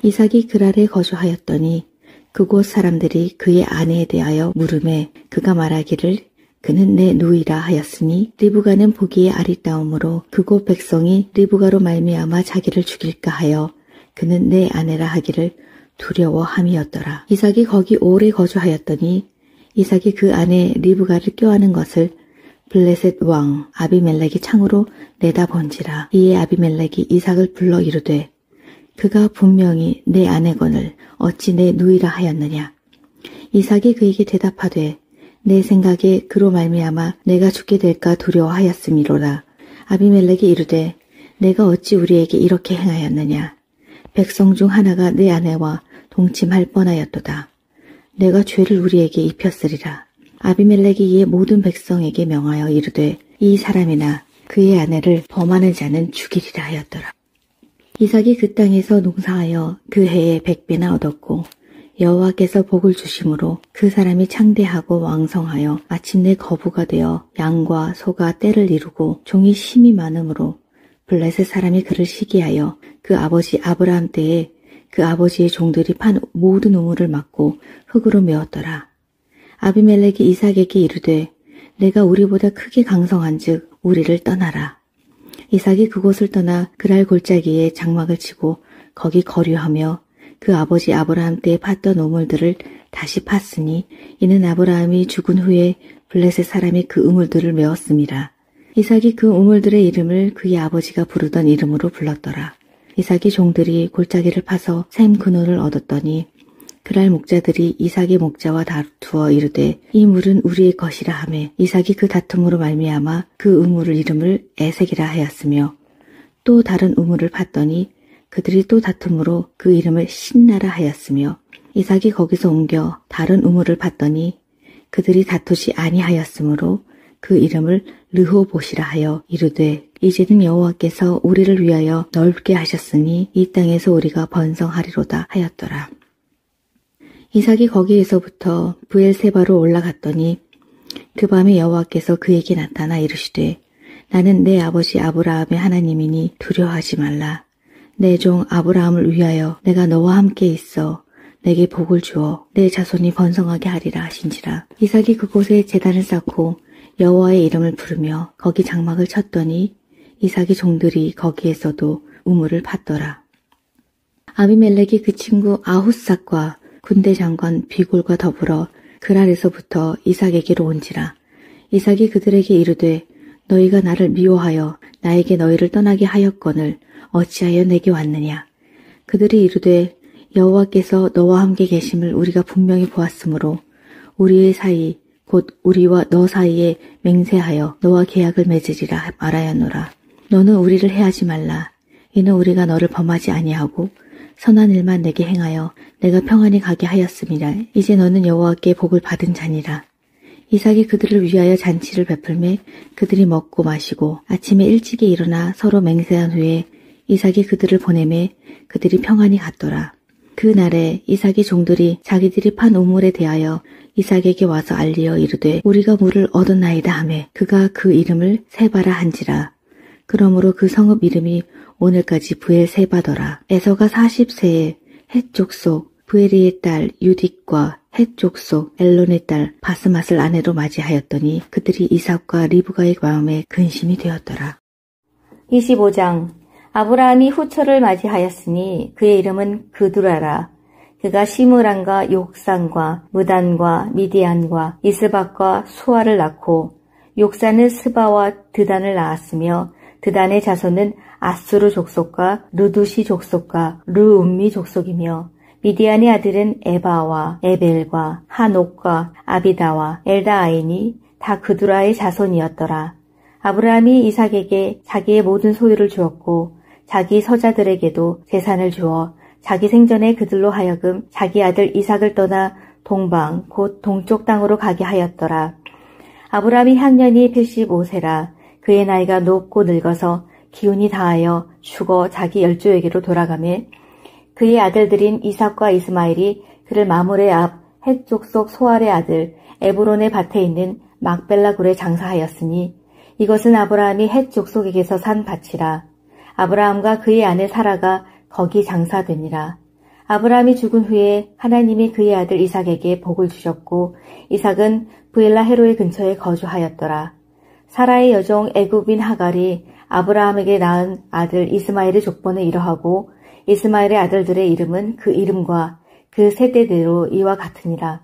이삭이 그랄에 거주하였더니 그곳 사람들이 그의 아내에 대하여 물음에 그가 말하기를 그는 내 누이라 하였으니 리브가는 보기에 아리따움으로 그곳 백성이 리브가로 말미암아 자기를 죽일까 하여 그는 내 아내라 하기를 두려워함이었더라. 이삭이 거기 오래 거주하였더니 이삭이 그 아내 리브가를 껴안은 것을 블레셋 왕 아비멜렉이 창으로 내다본지라. 이에 아비멜렉이 이삭을 불러 이르되 그가 분명히 내 아내거늘 어찌 내 누이라 하였느냐. 이삭이 그에게 대답하되 내 생각에 그로 말미암아 내가 죽게 될까 두려워하였음이로라. 아비멜렉이 이르되 내가 어찌 우리에게 이렇게 행하였느냐. 백성 중 하나가 내 아내와 동침할 뻔하였도다. 내가 죄를 우리에게 입혔으리라. 아비멜렉이 이에 모든 백성에게 명하여 이르되 이 사람이나 그의 아내를 범하는 자는 죽이리라 하였더라. 이삭이 그 땅에서 농사하여 그 해에 100배나 얻었고 여호와께서 복을 주심으로 그 사람이 창대하고 왕성하여 마침내 거부가 되어 양과 소가 떼를 이루고 종이 심이 많으므로 블레셋 사람이 그를 시기하여 그 아버지 아브라함 때에 그 아버지의 종들이 판 모든 우물을 막고 흙으로 메웠더라. 아비멜렉이 이삭에게 이르되 내가 우리보다 크게 강성한즉 우리를 떠나라. 이삭이 그곳을 떠나 그랄 골짜기에 장막을 치고 거기 거류하며 그 아버지 아브라함 때에 팠던 우물들을 다시 팠으니 이는 아브라함이 죽은 후에 블레셋 사람이 그 우물들을 메웠음이라. 이삭이 그 우물들의 이름을 그의 아버지가 부르던 이름으로 불렀더라. 이삭의 종들이 골짜기를 파서 샘 그늘을 얻었더니 그랄 목자들이 이삭의 목자와 다투어 이르되 이 물은 우리의 것이라 하매 이삭이 그 다툼으로 말미암아 그 우물을 이름을 에색이라 하였으며 또 다른 우물을 팠더니 그들이 또 다툼으로 그 이름을 신나라 하였으며 이삭이 거기서 옮겨 다른 우물을 팠더니 그들이 다투지 아니하였으므로 그 이름을 르호봇이라 하여 이르되 이제는 여호와께서 우리를 위하여 넓게 하셨으니 이 땅에서 우리가 번성하리로다 하였더라. 이삭이 거기에서부터 브엘세바로 올라갔더니 그 밤에 여호와께서 그에게 나타나 이르시되 나는 내 아버지 아브라함의 하나님이니 두려워하지 말라. 내 종 아브라함을 위하여 내가 너와 함께 있어 내게 복을 주어 내 자손이 번성하게 하리라 하신지라. 이삭이 그곳에 제단을 쌓고 여호와의 이름을 부르며 거기 장막을 쳤더니 이삭의 종들이 거기에서도 우물을 팠더라. 아비멜렉이 그 친구 아훗삭과 군대 장관 비골과 더불어 그랄에서부터 이삭에게로 온지라. 이삭이 그들에게 이르되 너희가 나를 미워하여 나에게 너희를 떠나게 하였거늘 어찌하여 내게 왔느냐. 그들이 이르되 여호와께서 너와 함께 계심을 우리가 분명히 보았으므로 우리의 사이 곧 우리와 너 사이에 맹세하여 너와 계약을 맺으리라 말하였노라. 너는 우리를 해하지 말라. 이는 우리가 너를 범하지 아니하고 선한 일만 내게 행하여 내가 평안히 가게 하였음이라. 이제 너는 여호와께 복을 받은 자니라. 이삭이 그들을 위하여 잔치를 베풀매 그들이 먹고 마시고 아침에 일찍이 일어나 서로 맹세한 후에 이삭이 그들을 보내매 그들이 평안히 갔더라. 그 날에 이삭의 종들이 자기들이 판 우물에 대하여 이삭에게 와서 알리어 이르되 우리가 물을 얻었나이다 하매 그가 그 이름을 세바라 한지라. 그러므로 그 성읍 이름이 오늘까지 브엘세바더라. 에서가 40세에 헷 족속 브에리의 딸 유딕과 헷 족속 엘론의 딸 바스맛을 아내로 맞이하였더니 그들이 이삭과 리브가의 마음에 근심이 되었더라. 25장. 아브라함이 후처를 맞이하였으니 그의 이름은 그두라라. 그가 시므란과 욕산과 무단과 미디안과 이스박과 수아를 낳고 욕산은 스바와 드단을 낳았으며 드단의 자손은 아수르 족속과 르두시 족속과 르움미 족속이며 미디안의 아들은 에바와 에벨과 하녹과 아비다와 엘다아인이 다 그두라의 자손이었더라. 아브라함이 이삭에게 자기의 모든 소유를 주었고 자기 서자들에게도 재산을 주어 자기 생전에 그들로 하여금 자기 아들 이삭을 떠나 동방 곧 동쪽 땅으로 가게 하였더라. 아브라함이 향년이 85세라. 그의 나이가 높고 늙어서 기운이 다하여 죽어 자기 열조에게로 돌아가매 그의 아들들인 이삭과 이스마엘이 그를 마므레 앞 헷 족속 소알의 아들 에브론의 밭에 있는 막벨라 굴에 장사하였으니 이것은 아브라함이 헷 족속에게서 산 밭이라. 아브라함과 그의 아내 사라가 거기 장사되니라. 아브라함이 죽은 후에 하나님이 그의 아들 이삭에게 복을 주셨고 이삭은 브엘라 헤로의 근처에 거주하였더라. 사라의 여종 애굽인 하갈이 아브라함에게 낳은 아들 이스마엘의 족보는 이러하고 이스마엘의 아들들의 이름은 그 이름과 그 세대대로 이와 같으니라.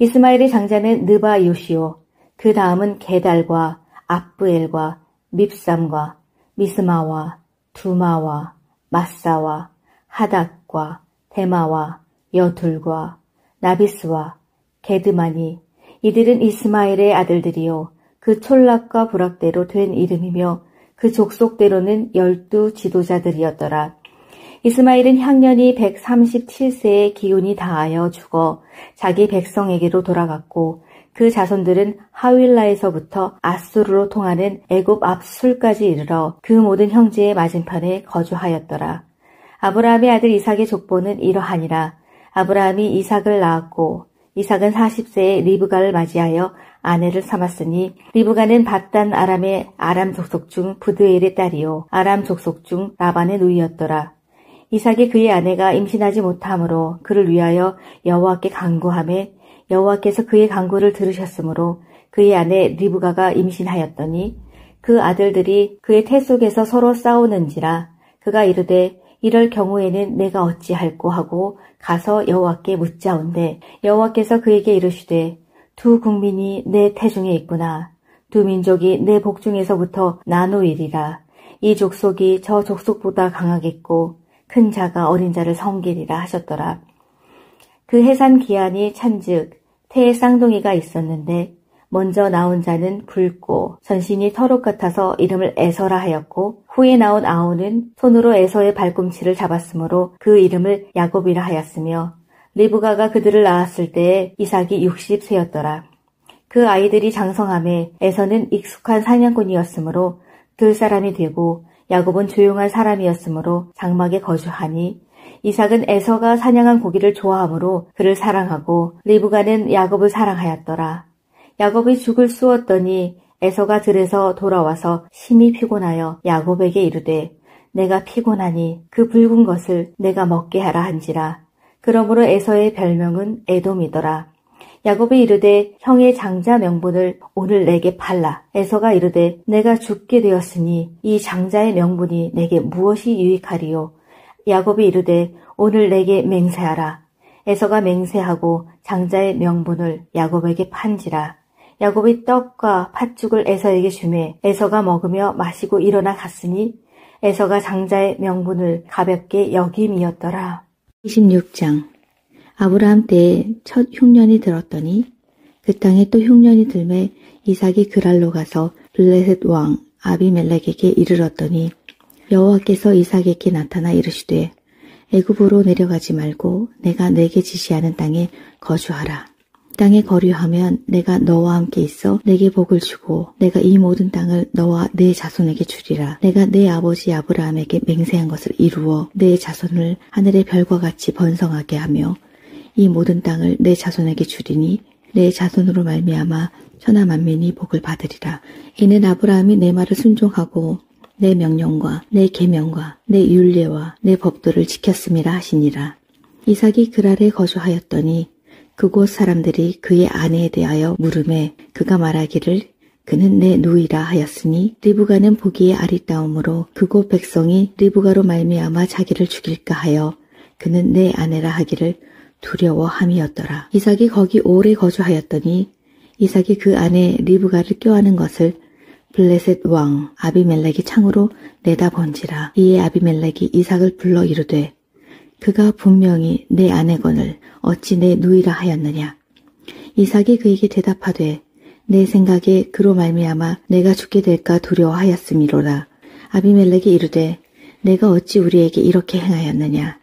이스마엘의 장자는 느바 요시오, 그 다음은 게달과 압브엘과 밉삼과 미스마와 두마와 마사와 하닥과 데마와 여둘과 나비스와 게드마니 이들은 이스마엘의 아들들이요 그 촌락과 부락대로 된 이름이며 그 족속대로는 12 지도자들이었더라. 이스마엘은 향년이 137세의 기운이 다하여 죽어 자기 백성에게로 돌아갔고 그 자손들은 하윌라에서부터 아수르로 통하는 애굽 앞술까지 이르러 그 모든 형제의 맞은편에 거주하였더라. 아브라함의 아들 이삭의 족보는 이러하니라. 아브라함이 이삭을 낳았고 이삭은 40세에 리브가를 맞이하여 아내를 삼았으니 리브가는 밧단 아람의 아람 족속 중 부드엘의 딸이요 아람 족속 중 라반의 누이였더라. 이삭이 그의 아내가 임신하지 못하므로 그를 위하여 여호와께 간구하매 여호와께서 그의 간구를 들으셨으므로 그의 아내 리브가가 임신하였더니 그 아들들이 그의 태 속에서 서로 싸우는지라 그가 이르되 이럴 경우에는 내가 어찌할꼬 하고 가서 여호와께 묻자온대 여호와께서 그에게 이르시되 두 국민이 내 태중에 있구나. 두 민족이 내 복중에서부터 나누이리라. 이 족속이 저 족속보다 강하겠고 큰 자가 어린 자를 섬기리라 하셨더라. 그 해산 기한이 찬즉 태에 쌍둥이가 있었는데 먼저 나온 자는 붉고 전신이 털옷 같아서 이름을 에서라 하였고 후에 나온 아우는 손으로 에서의 발꿈치를 잡았으므로 그 이름을 야곱이라 하였으며 리브가가 그들을 낳았을 때에 이삭이 60세였더라. 그 아이들이 장성함에 에서는 익숙한 사냥꾼이었으므로 들사람이 되고 야곱은 조용한 사람이었으므로 장막에 거주하니 이삭은 에서가 사냥한 고기를 좋아하므로 그를 사랑하고 리브가는 야곱을 사랑하였더라. 야곱이 죽을 쑤었더니 에서가 들에서 돌아와서 심히 피곤하여 야곱에게 이르되 내가 피곤하니 그 붉은 것을 내가 먹게 하라 한지라. 그러므로 에서의 별명은 에돔이더라. 야곱이 이르되 형의 장자 명분을 오늘 내게 팔라. 에서가 이르되 내가 죽게 되었으니 이 장자의 명분이 내게 무엇이 유익하리요. 야곱이 이르되 오늘 내게 맹세하라. 에서가 맹세하고 장자의 명분을 야곱에게 판지라. 야곱이 떡과 팥죽을 에서에게 주매 에서가 먹으며 마시고 일어나 갔으니 에서가 장자의 명분을 가볍게 여김이었더라. 26장 아브라함 때에 첫 흉년이 들었더니 그 땅에 또 흉년이 들매 이삭이 그랄로 가서 블레셋 왕 아비멜렉에게 이르렀더니 여호와께서 이삭에게 나타나 이르시되 애굽으로 내려가지 말고 내가 내게 지시하는 땅에 거주하라. 땅에 거류하면 내가 너와 함께 있어 내게 복을 주고 내가 이 모든 땅을 너와 내 자손에게 주리라. 내가 내 아버지 아브라함에게 맹세한 것을 이루어 내 자손을 하늘의 별과 같이 번성하게 하며 이 모든 땅을 내 자손에게 주리니 내 자손으로 말미암아 천하 만민이 복을 받으리라. 이는 아브라함이 내 말을 순종하고 내 명령과 내 계명과 내 율례와 내 법도를 지켰음이라 하시니라. 이삭이 그랄에 거주하였더니 그곳 사람들이 그의 아내에 대하여 물으매 그가 말하기를 그는 내 누이라 하였으니 리브가는 보기에 아리따움으로 그곳 백성이 리브가로 말미암아 자기를 죽일까 하여 그는 내 아내라 하기를 두려워함이었더라. 이삭이 거기 오래 거주하였더니 이삭이 그 아내 리브가를 껴안은 것을 블레셋 왕 아비멜렉이 창으로 내다본지라. 이에 아비멜렉이 이삭을 불러 이르되 그가 분명히 내 아내거늘 어찌 내 누이라 하였느냐. 이삭이 그에게 대답하되 내 생각에 그로 말미암아 내가 죽게 될까 두려워하였음이로라. 아비멜렉이 이르되 내가 어찌 우리에게 이렇게 행하였느냐.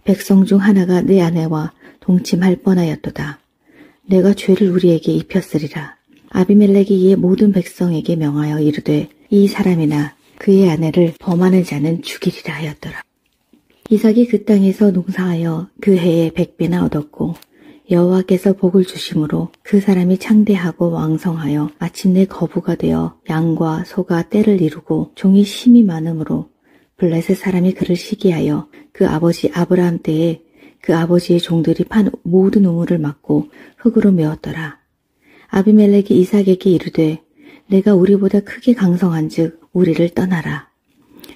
백성 중 하나가 내 아내와 동침할 뻔하였도다. 내가 죄를 우리에게 입혔으리라. 아비멜렉이 이에 모든 백성에게 명하여 이르되 이 사람이나 그의 아내를 범하는 자는 죽이리라 하였더라. 이삭이 그 땅에서 농사하여 그 해에 100배나 얻었고 여호와께서 복을 주심으로 그 사람이 창대하고 왕성하여 마침내 거부가 되어 양과 소가 떼를 이루고 종이 심이 많으므로 블레셋 사람이 그를 시기하여 그 아버지 아브라함 때에 그 아버지의 종들이 판 모든 우물을 막고 흙으로 메웠더라. 아비멜렉이 이삭에게 이르되 내가 우리보다 크게 강성한즉 우리를 떠나라.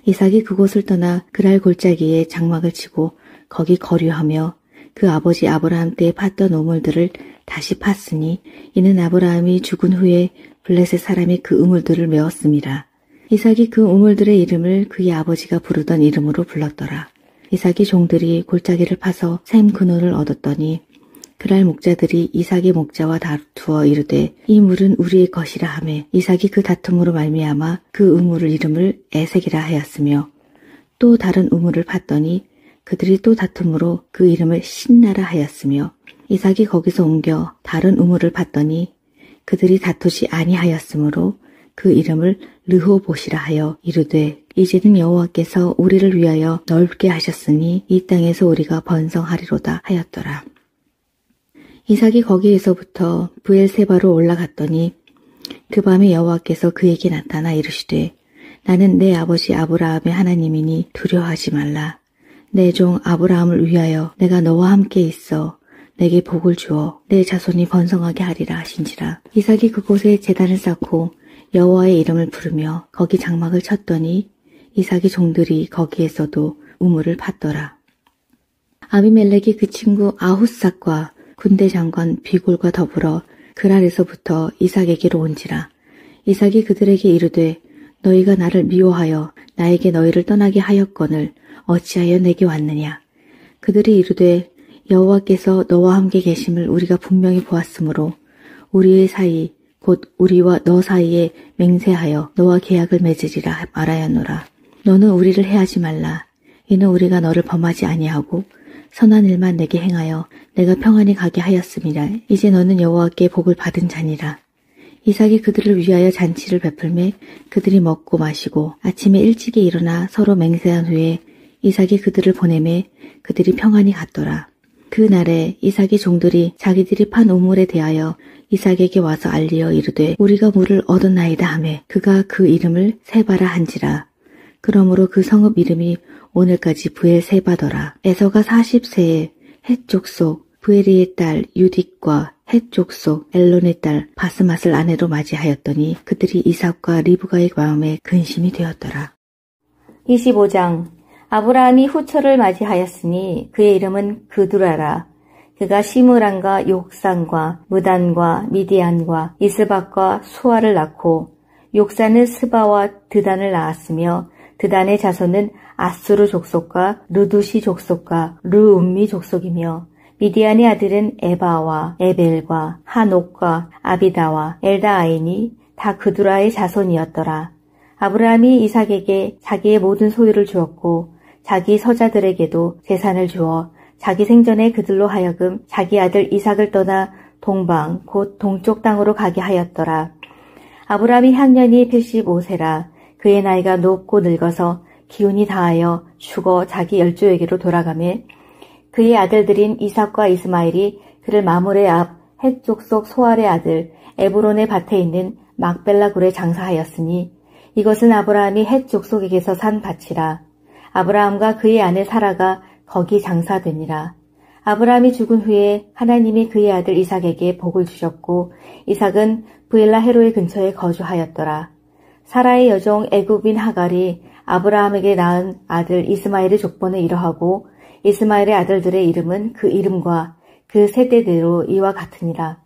이삭이 그곳을 떠나 그랄 골짜기에 장막을 치고 거기 거류하며 그 아버지 아브라함 때에 팠던 우물들을 다시 팠으니 이는 아브라함이 죽은 후에 블레셋 사람이 그 우물들을 메웠음이라. 이삭이 그 우물들의 이름을 그의 아버지가 부르던 이름으로 불렀더라. 이삭이 종들이 골짜기를 파서 샘 그늘을 얻었더니 그랄 목자들이 이삭의 목자와 다투어 이르되 이 물은 우리의 것이라 하매 이삭이 그 다툼으로 말미암아 그 우물을 이름을 에색이라 하였으며 또 다른 우물을 팠더니 그들이 또 다툼으로 그 이름을 신나라 하였으며 이삭이 거기서 옮겨 다른 우물을 팠더니 그들이 다투지 아니하였으므로 그 이름을 르호봇이라 하여 이르되 이제는 여호와께서 우리를 위하여 넓게 하셨으니 이 땅에서 우리가 번성하리로다 하였더라. 이삭이 거기에서부터 브엘세바로 올라갔더니 그 밤에 여호와께서 그에게 나타나 이르시되 나는 내 아버지 아브라함의 하나님이니 두려워하지 말라. 내 종 아브라함을 위하여 내가 너와 함께 있어 내게 복을 주어 내 자손이 번성하게 하리라 하신지라. 이삭이 그곳에 제단을 쌓고 여호와의 이름을 부르며 거기 장막을 쳤더니 이삭의 종들이 거기에서도 우물을 팠더라. 아비멜렉이 그 친구 아훗삭과 군대 장관 비골과 더불어 그랄에서부터 이삭에게로 온지라. 이삭이 그들에게 이르되 너희가 나를 미워하여 나에게 너희를 떠나게 하였거늘 어찌하여 내게 왔느냐. 그들이 이르되 여호와께서 너와 함께 계심을 우리가 분명히 보았으므로 우리의 사이 곧 우리와 너 사이에 맹세하여 너와 계약을 맺으리라 말하였노라. 너는 우리를 해하지 말라. 이는 우리가 너를 범하지 아니하고 선한 일만 내게 행하여 내가 평안히 가게 하였음이라. 이제 너는 여호와께 복을 받은 자니라. 이삭이 그들을 위하여 잔치를 베풀매 그들이 먹고 마시고 아침에 일찍이 일어나 서로 맹세한 후에 이삭이 그들을 보내매 그들이 평안히 갔더라. 그 날에 이삭의 종들이 자기들이 판 우물에 대하여 이삭에게 와서 알리어 이르되 우리가 물을 얻었나이다 하매 그가 그 이름을 세바라 한지라. 그러므로 그 성읍 이름이 오늘까지 브엘세바더라. 에서가 40세에 헷 족속 브에리의 딸 유딕과 헷 족속 엘론의 딸 바스맛을 아내로 맞이하였더니 그들이 이삭과 리브가의 마음에 근심이 되었더라. 25장. 아브라함이 후처를 맞이하였으니 그의 이름은 그두라라. 그가 시므란과 욕산과 무단과 미디안과 이스박과 수아를 낳고 욕산은 스바와 드단을 낳았으며 드단의 자손은 아수르 족속과 르두시 족속과 르움미 족속이며 미디안의 아들은 에바와 에벨과 하녹과 아비다와 엘다아인이 다 그두라의 자손이었더라. 아브라함이 이삭에게 자기의 모든 소유를 주었고 자기 서자들에게도 재산을 주어 자기 생전에 그들로 하여금 자기 아들 이삭을 떠나 동방 곧 동쪽 땅으로 가게 하였더라. 아브라함이 향년이 85세라. 그의 나이가 높고 늙어서 기운이 다하여 죽어 자기 열조에게로 돌아가매 그의 아들들인 이삭과 이스마엘이 그를 마물의 앞 헷 족속 소알의 아들 에브론의 밭에 있는 막벨라 굴에 장사하였으니 이것은 아브라함이 헷 족속에게서 산 밭이라. 아브라함과 그의 아내 사라가 거기 장사되니라. 아브라함이 죽은 후에 하나님이 그의 아들 이삭에게 복을 주셨고 이삭은 브엘라 헤로의 근처에 거주하였더라. 사라의 여종 애굽인 하갈이 아브라함에게 낳은 아들 이스마엘의 족보는 이러하고 이스마엘의 아들들의 이름은 그 이름과 그 세대대로 이와 같으니라.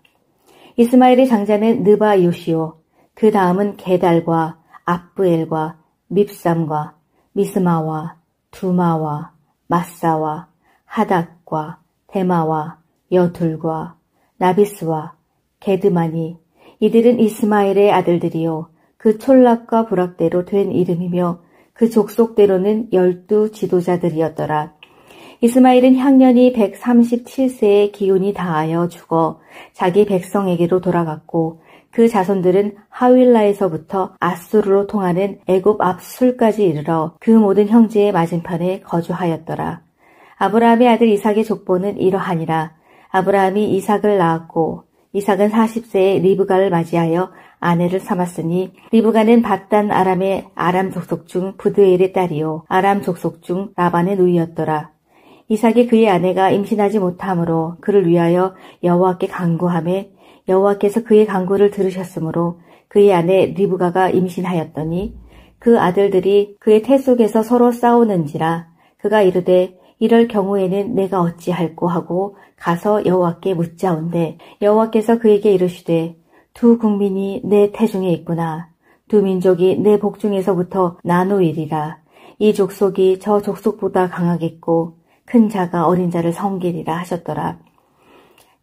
이스마엘의 장자는 느바 요시오, 그 다음은 게달과 압부엘과 밉삼과 미스마와 두마와 마사와 하닥과 데마와 여둘과 나비스와 게드마니 이들은 이스마엘의 아들들이요 그 촌락과 부락대로 된 이름이며 그 족속대로는 12 지도자들이었더라. 이스마엘은 향년이 137세의 기운이 다하여 죽어 자기 백성에게로 돌아갔고 그 자손들은 하윌라에서부터 아수르로 통하는 애굽 앞술까지 이르러 그 모든 형제의 맞은편에 거주하였더라. 아브라함의 아들 이삭의 족보는 이러하니라. 아브라함이 이삭을 낳았고 이삭은 40세에 리브가를 맞이하여 아내를 삼았으니 리브가는 밧단 아람의 아람 족속 중 부드엘의 딸이요 아람 족속 중 라반의 누이였더라. 이삭이 그의 아내가 임신하지 못하므로 그를 위하여 여호와께 간구하매 여호와께서 그의 간구를 들으셨으므로 그의 아내 리브가가 임신하였더니 그 아들들이 그의 태 속에서 서로 싸우는지라 그가 이르되 이럴 경우에는 내가 어찌할꼬 하고 가서 여호와께 묻자온대 여호와께서 그에게 이르시되 두 국민이 내 태중에 있구나. 두 민족이 내 복중에서부터 나누이리라. 이 족속이 저 족속보다 강하겠고 큰 자가 어린 자를 섬기리라 하셨더라.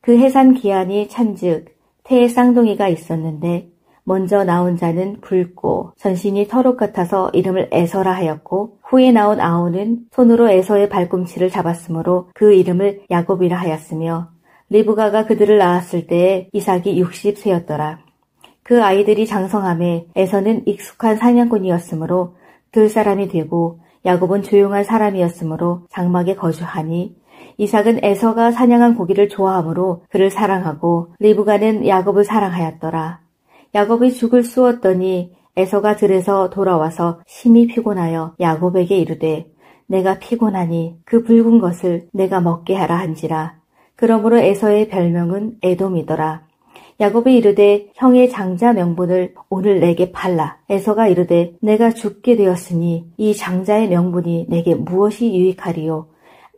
그 해산 기한이 찬즉 태에 쌍둥이가 있었는데 먼저 나온 자는 붉고 전신이 털옷 같아서 이름을 에서라 하였고 후에 나온 아우는 손으로 에서의 발꿈치를 잡았으므로 그 이름을 야곱이라 하였으며 리브가가 그들을 낳았을 때에 이삭이 60세였더라. 그 아이들이 장성함에 에서는 익숙한 사냥꾼이었으므로 들 사람이 되고 야곱은 조용한 사람이었으므로 장막에 거주하니 이삭은 에서가 사냥한 고기를 좋아하므로 그를 사랑하고 리브가는 야곱을 사랑하였더라. 야곱이 죽을 쑤었더니 에서가 들에서 돌아와서 심히 피곤하여 야곱에게 이르되 내가 피곤하니 그 붉은 것을 내가 먹게 하라 한지라. 그러므로 에서의 별명은 에돔이더라. 야곱이 이르되 형의 장자 명분을 오늘 내게 팔라. 에서가 이르되 내가 죽게 되었으니 이 장자의 명분이 내게 무엇이 유익하리요.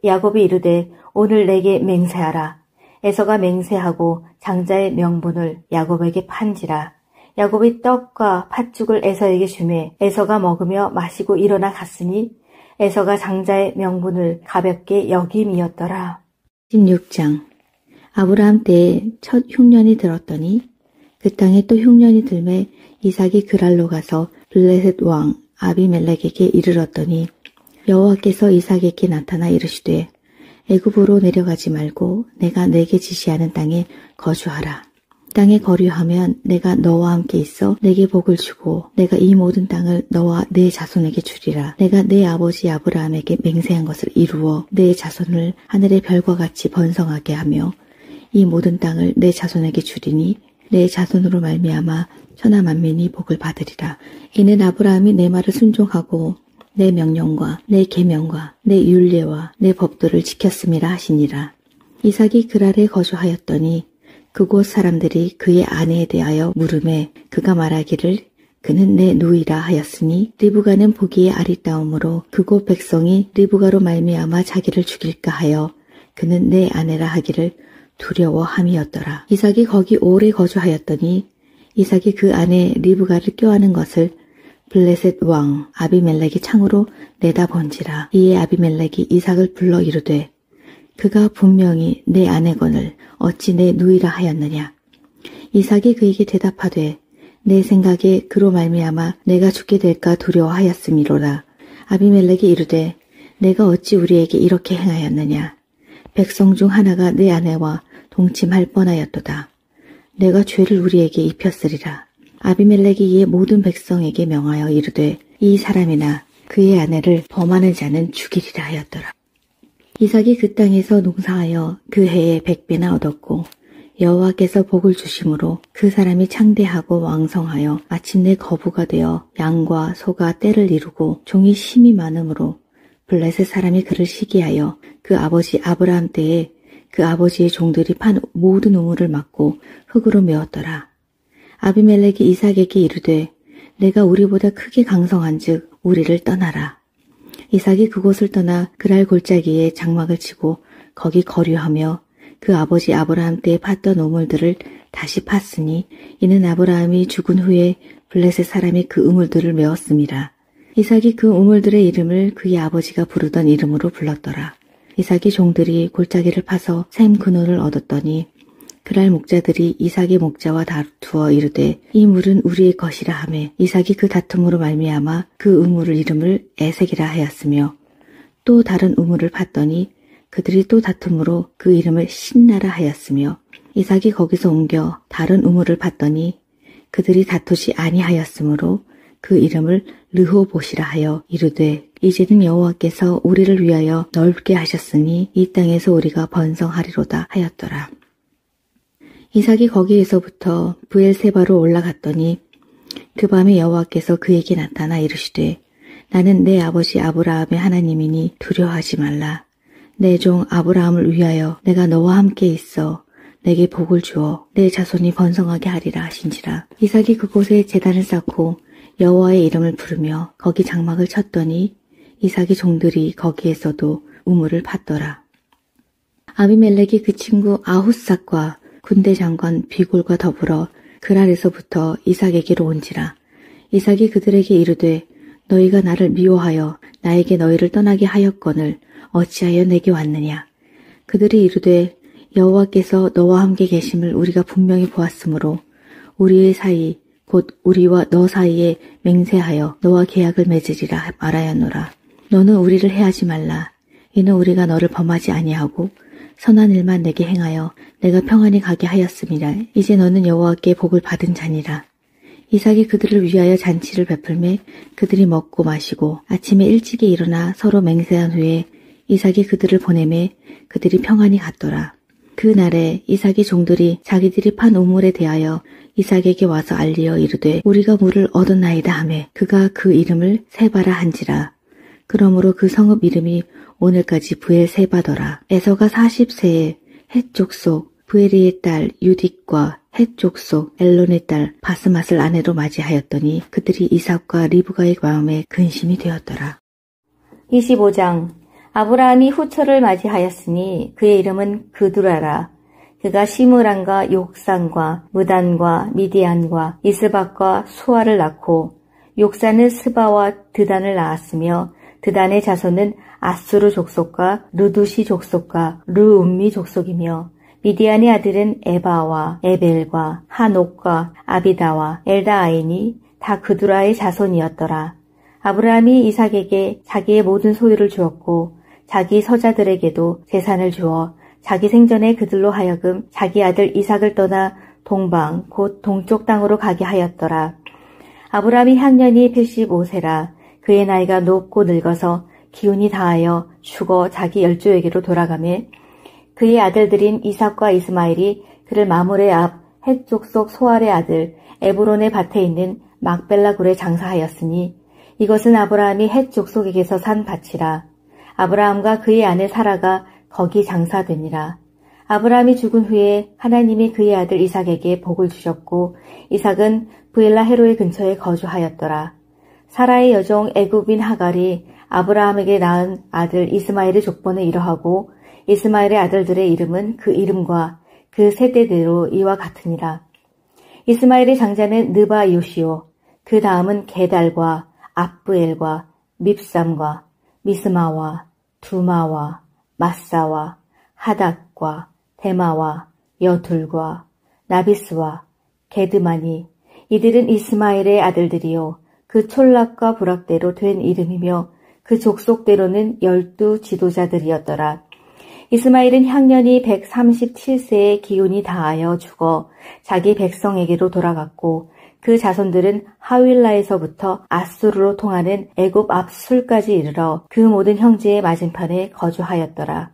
야곱이 이르되 오늘 내게 맹세하라. 에서가 맹세하고 장자의 명분을 야곱에게 판지라. 야곱이 떡과 팥죽을 에서에게 주매 에서가 먹으며 마시고 일어나 갔으니 에서가 장자의 명분을 가볍게 여김이었더라. 16장 아브라함 때에 첫 흉년이 들었더니 그 땅에 또 흉년이 들매 이삭이 그랄로 가서 블레셋 왕 아비멜렉에게 이르렀더니 여호와께서 이삭에게 나타나 이르시되 애굽으로 내려가지 말고 내가 내게 지시하는 땅에 거주하라. 땅에 거류하면 내가 너와 함께 있어 내게 복을 주고 내가 이 모든 땅을 너와 내 자손에게 주리라. 내가 내 아버지 아브라함에게 맹세한 것을 이루어 내 자손을 하늘의 별과 같이 번성하게 하며 이 모든 땅을 내 자손에게 주리니 내 자손으로 말미암아 천하 만민이 복을 받으리라. 이는 아브라함이 내 말을 순종하고 내 명령과 내 계명과 내 율례와 내 법도를 지켰음이라 하시니라. 이삭이 그랄에 거주하였더니 그곳 사람들이 그의 아내에 대하여 물으매 그가 말하기를 그는 내 누이라 하였으니 리브가는 보기에 아리따움으로 그곳 백성이 리브가로 말미암아 자기를 죽일까 하여 그는 내 아내라 하기를 두려워함이었더라. 이삭이 거기 오래 거주하였더니 이삭이 그 아내 리브가를 껴안은 것을 블레셋 왕 아비멜렉이 창으로 내다본지라. 이에 아비멜렉이 이삭을 불러 이르되 그가 분명히 내 아내거늘 어찌 내 누이라 하였느냐. 이삭이 그에게 대답하되 내 생각에 그로 말미암아 내가 죽게 될까 두려워하였음이로라. 아비멜렉이 이르되 내가 어찌 우리에게 이렇게 행하였느냐. 백성 중 하나가 내 아내와 동침할 뻔하였도다. 내가 죄를 우리에게 입혔으리라. 아비멜렉이 이에 모든 백성에게 명하여 이르되 이 사람이나 그의 아내를 범하는 자는 죽이리라 하였더라. 이삭이 그 땅에서 농사하여 그 해에 100배나 얻었고 여호와께서 복을 주심으로 그 사람이 창대하고 왕성하여 마침내 거부가 되어 양과 소가 떼를 이루고 종이 심이 많으므로 블레셋 사람이 그를 시기하여 그 아버지 아브라함 때에 그 아버지의 종들이 판 모든 우물을 막고 흙으로 메웠더라. 아비멜렉이 이삭에게 이르되 내가 우리보다 크게 강성한즉 우리를 떠나라. 이삭이 그곳을 떠나 그랄 골짜기에 장막을 치고 거기 거류하며 그 아버지 아브라함 때에 팠던 우물들을 다시 팠으니 이는 아브라함이 죽은 후에 블레셋 사람이 그 우물들을 메웠음이라. 이삭이 그 우물들의 이름을 그의 아버지가 부르던 이름으로 불렀더라. 이삭의 종들이 골짜기를 파서 샘 근원을 얻었더니 그날 목자들이 이삭의 목자와 다투어 이르되 이 물은 우리의 것이라 하매 이삭이 그 다툼으로 말미암아 그 우물을 이름을 에색이라 하였으며 또 다른 우물을 팠더니 그들이 또 다툼으로 그 이름을 신나라 하였으며 이삭이 거기서 옮겨 다른 우물을 팠더니 그들이 다투지 아니하였으므로 그 이름을 르호봇이라 하여 이르되 이제는 여호와께서 우리를 위하여 넓게 하셨으니 이 땅에서 우리가 번성하리로다 하였더라. 이삭이 거기에서부터 브엘세바로 올라갔더니 그 밤에 여호와께서 그에게 나타나 이르시되 나는 내 아버지 아브라함의 하나님이니 두려워하지 말라. 내 종 아브라함을 위하여 내가 너와 함께 있어 내게 복을 주어 내 자손이 번성하게 하리라 하신지라. 이삭이 그곳에 제단을 쌓고 여호와의 이름을 부르며 거기 장막을 쳤더니 이삭의 종들이 거기에서도 우물을 팠더라. 아비멜렉이 그 친구 아훗삭과 군대 장관 비골과 더불어 그랄에서부터 이삭에게로 온지라. 이삭이 그들에게 이르되 너희가 나를 미워하여 나에게 너희를 떠나게 하였거늘 어찌하여 내게 왔느냐. 그들이 이르되 여호와께서 너와 함께 계심을 우리가 분명히 보았으므로 우리의 사이 곧 우리와 너 사이에 맹세하여 너와 계약을 맺으리라 말하였노라. 너는 우리를 해하지 말라. 이는 우리가 너를 범하지 아니하고 선한 일만 내게 행하여 내가 평안히 가게 하였음이라. 이제 너는 여호와께 복을 받은 자니라. 이삭이 그들을 위하여 잔치를 베풀매 그들이 먹고 마시고 아침에 일찍이 일어나 서로 맹세한 후에 이삭이 그들을 보내매 그들이 평안히 갔더라. 그 날에 이삭의 종들이 자기들이 판 우물에 대하여 이삭에게 와서 알리어 이르되 우리가 물을 얻었나이다 하매 그가 그 이름을 세바라 한지라. 그러므로 그 성읍 이름이 오늘까지 브엘세바더라. 에서가 40세에 헷 족속 브에리의 딸 유딕과 헷 족속 엘론의 딸 바스맛을 아내로 맞이하였더니 그들이 이삭과 리브가의 마음에 근심이 되었더라. 25장 아브라함이 후처를 맞이하였으니 그의 이름은 그두라라. 그가 시므란과 욕산과 무단과 미디안과 이스박과 수아를 낳고 욕산은 스바와 드단을 낳았으며 드단의 자손은 아수르 족속과 르두시 족속과 르움미 족속이며 미디안의 아들은 에바와 에벨과 하녹과 아비다와 엘다아이니 다 그두라의 자손이었더라. 아브라함이 이삭에게 자기의 모든 소유를 주었고 자기 서자들에게도 재산을 주어 자기 생전에 그들로 하여금 자기 아들 이삭을 떠나 동방 곧 동쪽 땅으로 가게 하였더라. 아브라함이 향년이 85세라. 그의 나이가 높고 늙어서 기운이 다하여 죽어 자기 열조에게로 돌아가매 그의 아들들인 이삭과 이스마엘이 그를 마물의 앞 헷 족속 소알의 아들 에브론의 밭에 있는 막벨라 굴에 장사하였으니 이것은 아브라함이 헷 족속에게서 산 밭이라. 아브라함과 그의 아내 사라가 거기 장사되니라. 아브라함이 죽은 후에 하나님이 그의 아들 이삭에게 복을 주셨고 이삭은 브엘라 헤로의 근처에 거주하였더라. 사라의 여종 애굽인 하갈이 아브라함에게 낳은 아들 이스마엘의 족보는 이러하고 이스마엘의 아들들의 이름은 그 이름과 그 세대대로 이와 같으니라. 이스마엘의 장자는 느바 요시오, 그 다음은 게달과 압브엘과 밉삼과 미스마와 두마와 마사와 하닥과 데마와 여둘과 나비스와 게드마니 이들은 이스마엘의 아들들이요 그 촌락과 부락대로 된 이름이며 그 족속대로는 12 지도자들이었더라. 이스마엘은 향년이 137세의 기운이 다하여 죽어 자기 백성에게로 돌아갔고 그 자손들은 하윌라에서부터 아수르로 통하는 애굽 앞술까지 이르러 그 모든 형제의 맞은편에 거주하였더라.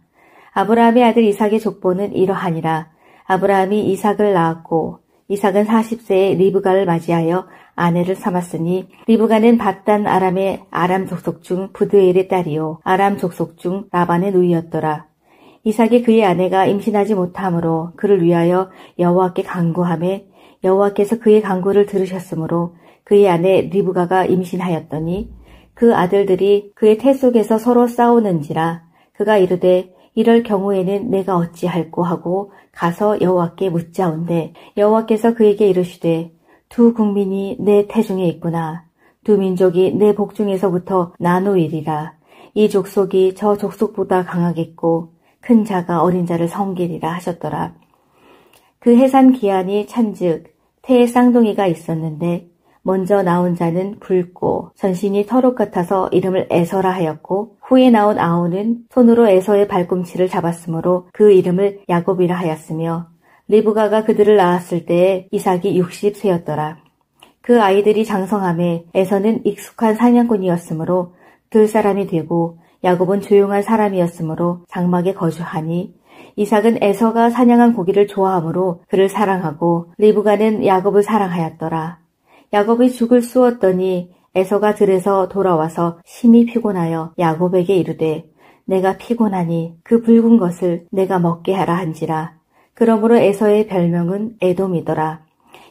아브라함의 아들 이삭의 족보는 이러하니라. 아브라함이 이삭을 낳았고 이삭은 40세에 리브가를 맞이하여 아내를 삼았으니 리브가는 밧단 아람의 아람 족속 중 부드엘의 딸이요 아람 족속 중 라반의 누이였더라. 이삭이 그의 아내가 임신하지 못하므로 그를 위하여 여호와께 간구하매 여호와께서 그의 간구를 들으셨으므로 그의 아내 리브가가 임신하였더니 그 아들들이 그의 태 속에서 서로 싸우는지라. 그가 이르되 이럴 경우에는 내가 어찌할꼬 하고 가서 여호와께 묻자온대 여호와께서 그에게 이르시되 두 국민이 내 태중에 있구나. 두 민족이 내 복중에서부터 나누이리라. 이 족속이 저 족속보다 강하겠고 큰 자가 어린 자를 섬기리라 하셨더라. 그 해산 기한이 찬즉 태의 쌍둥이가 있었는데 먼저 나온 자는 붉고 전신이 털옷 같아서 이름을 에서라 하였고 후에 나온 아우는 손으로 에서의 발꿈치를 잡았으므로 그 이름을 야곱이라 하였으며 리브가가 그들을 낳았을 때에 이삭이 60세였더라. 그 아이들이 장성함에 에서는 익숙한 사냥꾼이었으므로 들사람이 되고 야곱은 조용한 사람이었으므로 장막에 거주하니 이삭은 에서가 사냥한 고기를 좋아하므로 그를 사랑하고 리브가는 야곱을 사랑하였더라. 야곱이 죽을 쑤었더니 에서가 들에서 돌아와서 심히 피곤하여 야곱에게 이르되 내가 피곤하니 그 붉은 것을 내가 먹게 하라 한지라. 그러므로 에서의 별명은 에돔이더라.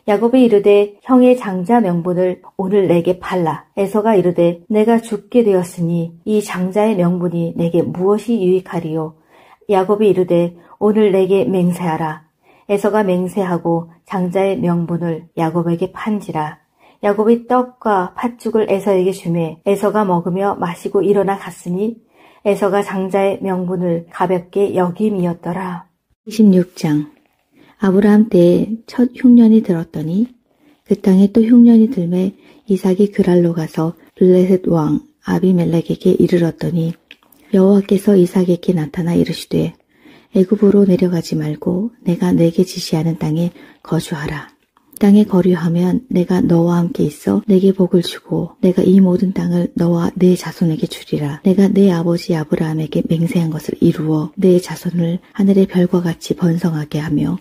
야곱이 이르되 형의 장자 명분을 오늘 내게 팔라. 에서가 이르되 내가 죽게 되었으니 이 장자의 명분이 내게 무엇이 유익하리요. 야곱이 이르되 오늘 내게 맹세하라. 에서가 맹세하고 장자의 명분을 야곱에게 판지라. 야곱이 떡과 팥죽을 에서에게 주매 에서가 먹으며 마시고 일어나 갔으니 에서가 장자의 명분을 가볍게 여김이었더라. 26장. 아브라함 때에 첫 흉년이 들었더니 그 땅에 또 흉년이 들매 이삭이 그랄로 가서 블레셋 왕 아비멜렉에게 이르렀더니 여호와께서 이삭에게 나타나 이르시되 애굽으로 내려가지 말고 내가 내게 지시하는 땅에 거주하라. 땅에 거류하면 내가 너와 함께 있어 내게 복을 주고 내가 이 모든 땅을 너와 내 자손에게 주리라. 내가 내 아버지 아브라함에게 맹세한 것을 이루어 내 자손을 하늘의 별과 같이 번성하게 하며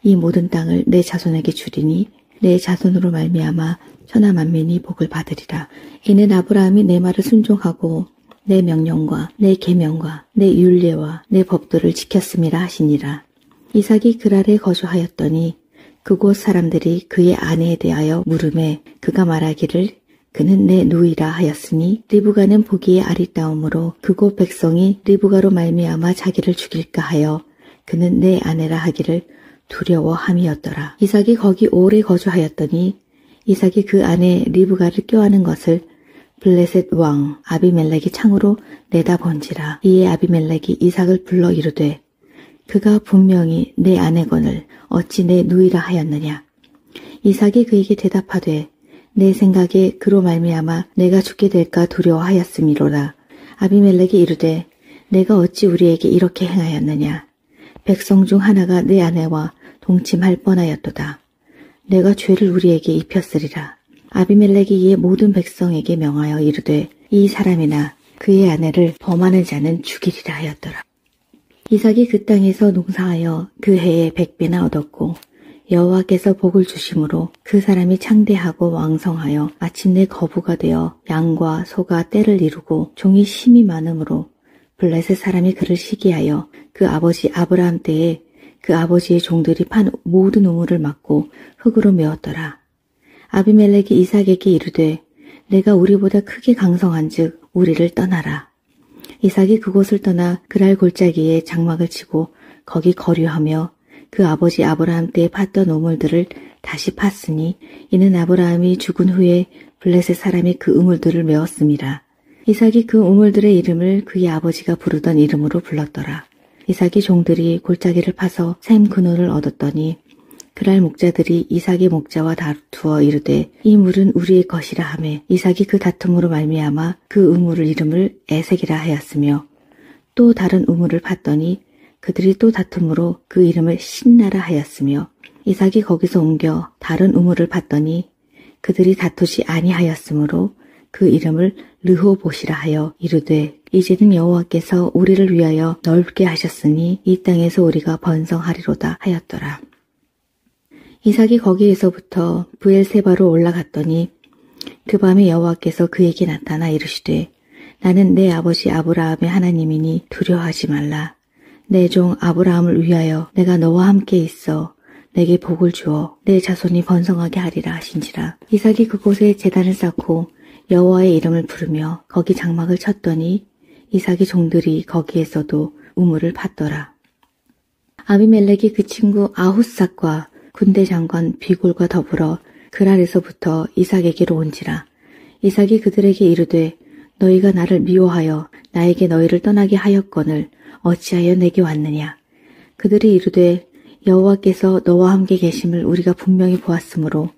이 모든 땅을 내 자손에게 주리니 내 자손으로 말미암아 천하 만민이 복을 받으리라. 이는 아브라함이 내 말을 순종하고 내 명령과 내 계명과 내 율례와 내 법도를 지켰음이라 하시니라. 이삭이 그랄에 거주하였더니 그곳 사람들이 그의 아내에 대하여 물으매 그가 말하기를 그는 내 누이라 하였으니 리브가는 보기에 아리따움으로 그곳 백성이 리브가로 말미암아 자기를 죽일까 하여 그는 내 아내라 하기를 두려워함이었더라. 이삭이 거기 오래 거주하였더니 이삭이 그 아내 리브가를 껴안은 것을 블레셋 왕 아비멜렉이 창으로 내다본지라. 이에 아비멜렉이 이삭을 불러 이르되 그가 분명히 내 아내거늘 어찌 내 누이라 하였느냐. 이삭이 그에게 대답하되 내 생각에 그로 말미암아 내가 죽게 될까 두려워하였음이로라. 아비멜렉이 이르되 내가 어찌 우리에게 이렇게 행하였느냐. 백성 중 하나가 내 아내와 동침할 뻔하였도다. 내가 죄를 우리에게 입혔으리라. 아비멜렉이 이에 모든 백성에게 명하여 이르되 이 사람이나 그의 아내를 범하는 자는 죽이리라 하였더라. 이삭이 그 땅에서 농사하여 그 해에 100배나 얻었고 여호와께서 복을 주심으로 그 사람이 창대하고 왕성하여 마침내 거부가 되어 양과 소가 떼를 이루고 종이 심이 많으므로 블레셋 사람이 그를 시기하여 그 아버지 아브라함 때에 그 아버지의 종들이 판 모든 우물을 막고 흙으로 메웠더라. 아비멜렉이 이삭에게 이르되 내가 우리보다 크게 강성한즉 우리를 떠나라. 이삭이 그곳을 떠나 그랄 골짜기에 장막을 치고 거기 거류하며 그 아버지 아브라함 때에 팠던 우물들을 다시 팠으니 이는 아브라함이 죽은 후에 블레셋 사람이 그 우물들을 메웠음이라. 이삭이 그 우물들의 이름을 그의 아버지가 부르던 이름으로 불렀더라. 이삭의 종들이 골짜기를 파서 샘 근원을 얻었더니 그랄 목자들이 이삭의 목자와 다투어 이르되 이 물은 우리의 것이라 하매 이삭이 그 다툼으로 말미암아 그 우물을 이름을 에색이라 하였으며 또 다른 우물을 팠더니 그들이 또 다툼으로 그 이름을 신나라 하였으며 이삭이 거기서 옮겨 다른 우물을 팠더니 그들이 다투지 아니하였으므로 그 이름을 르호봇이라 하여 이르되 이제는 여호와께서 우리를 위하여 넓게 하셨으니 이 땅에서 우리가 번성하리로다 하였더라. 이삭이 거기에서부터 브엘세바로 올라갔더니 그 밤에 여호와께서 그에게 나타나 이르시되 나는 내 아버지 아브라함의 하나님이니 두려워하지 말라. 내 종 아브라함을 위하여 내가 너와 함께 있어 내게 복을 주어 내 자손이 번성하게 하리라 하신지라. 이삭이 그곳에 제단을 쌓고 여호와의 이름을 부르며 거기 장막을 쳤더니 이삭의 종들이 거기에서도 우물을 팠더라. 아비멜렉이 그 친구 아훗삭과 군대 장관 비골과 더불어 그랄에서부터 이삭에게로 온지라. 이삭이 그들에게 이르되 너희가 나를 미워하여 나에게 너희를 떠나게 하였거늘 어찌하여 내게 왔느냐. 그들이 이르되 여호와께서 너와 함께 계심을 우리가 분명히 보았으므로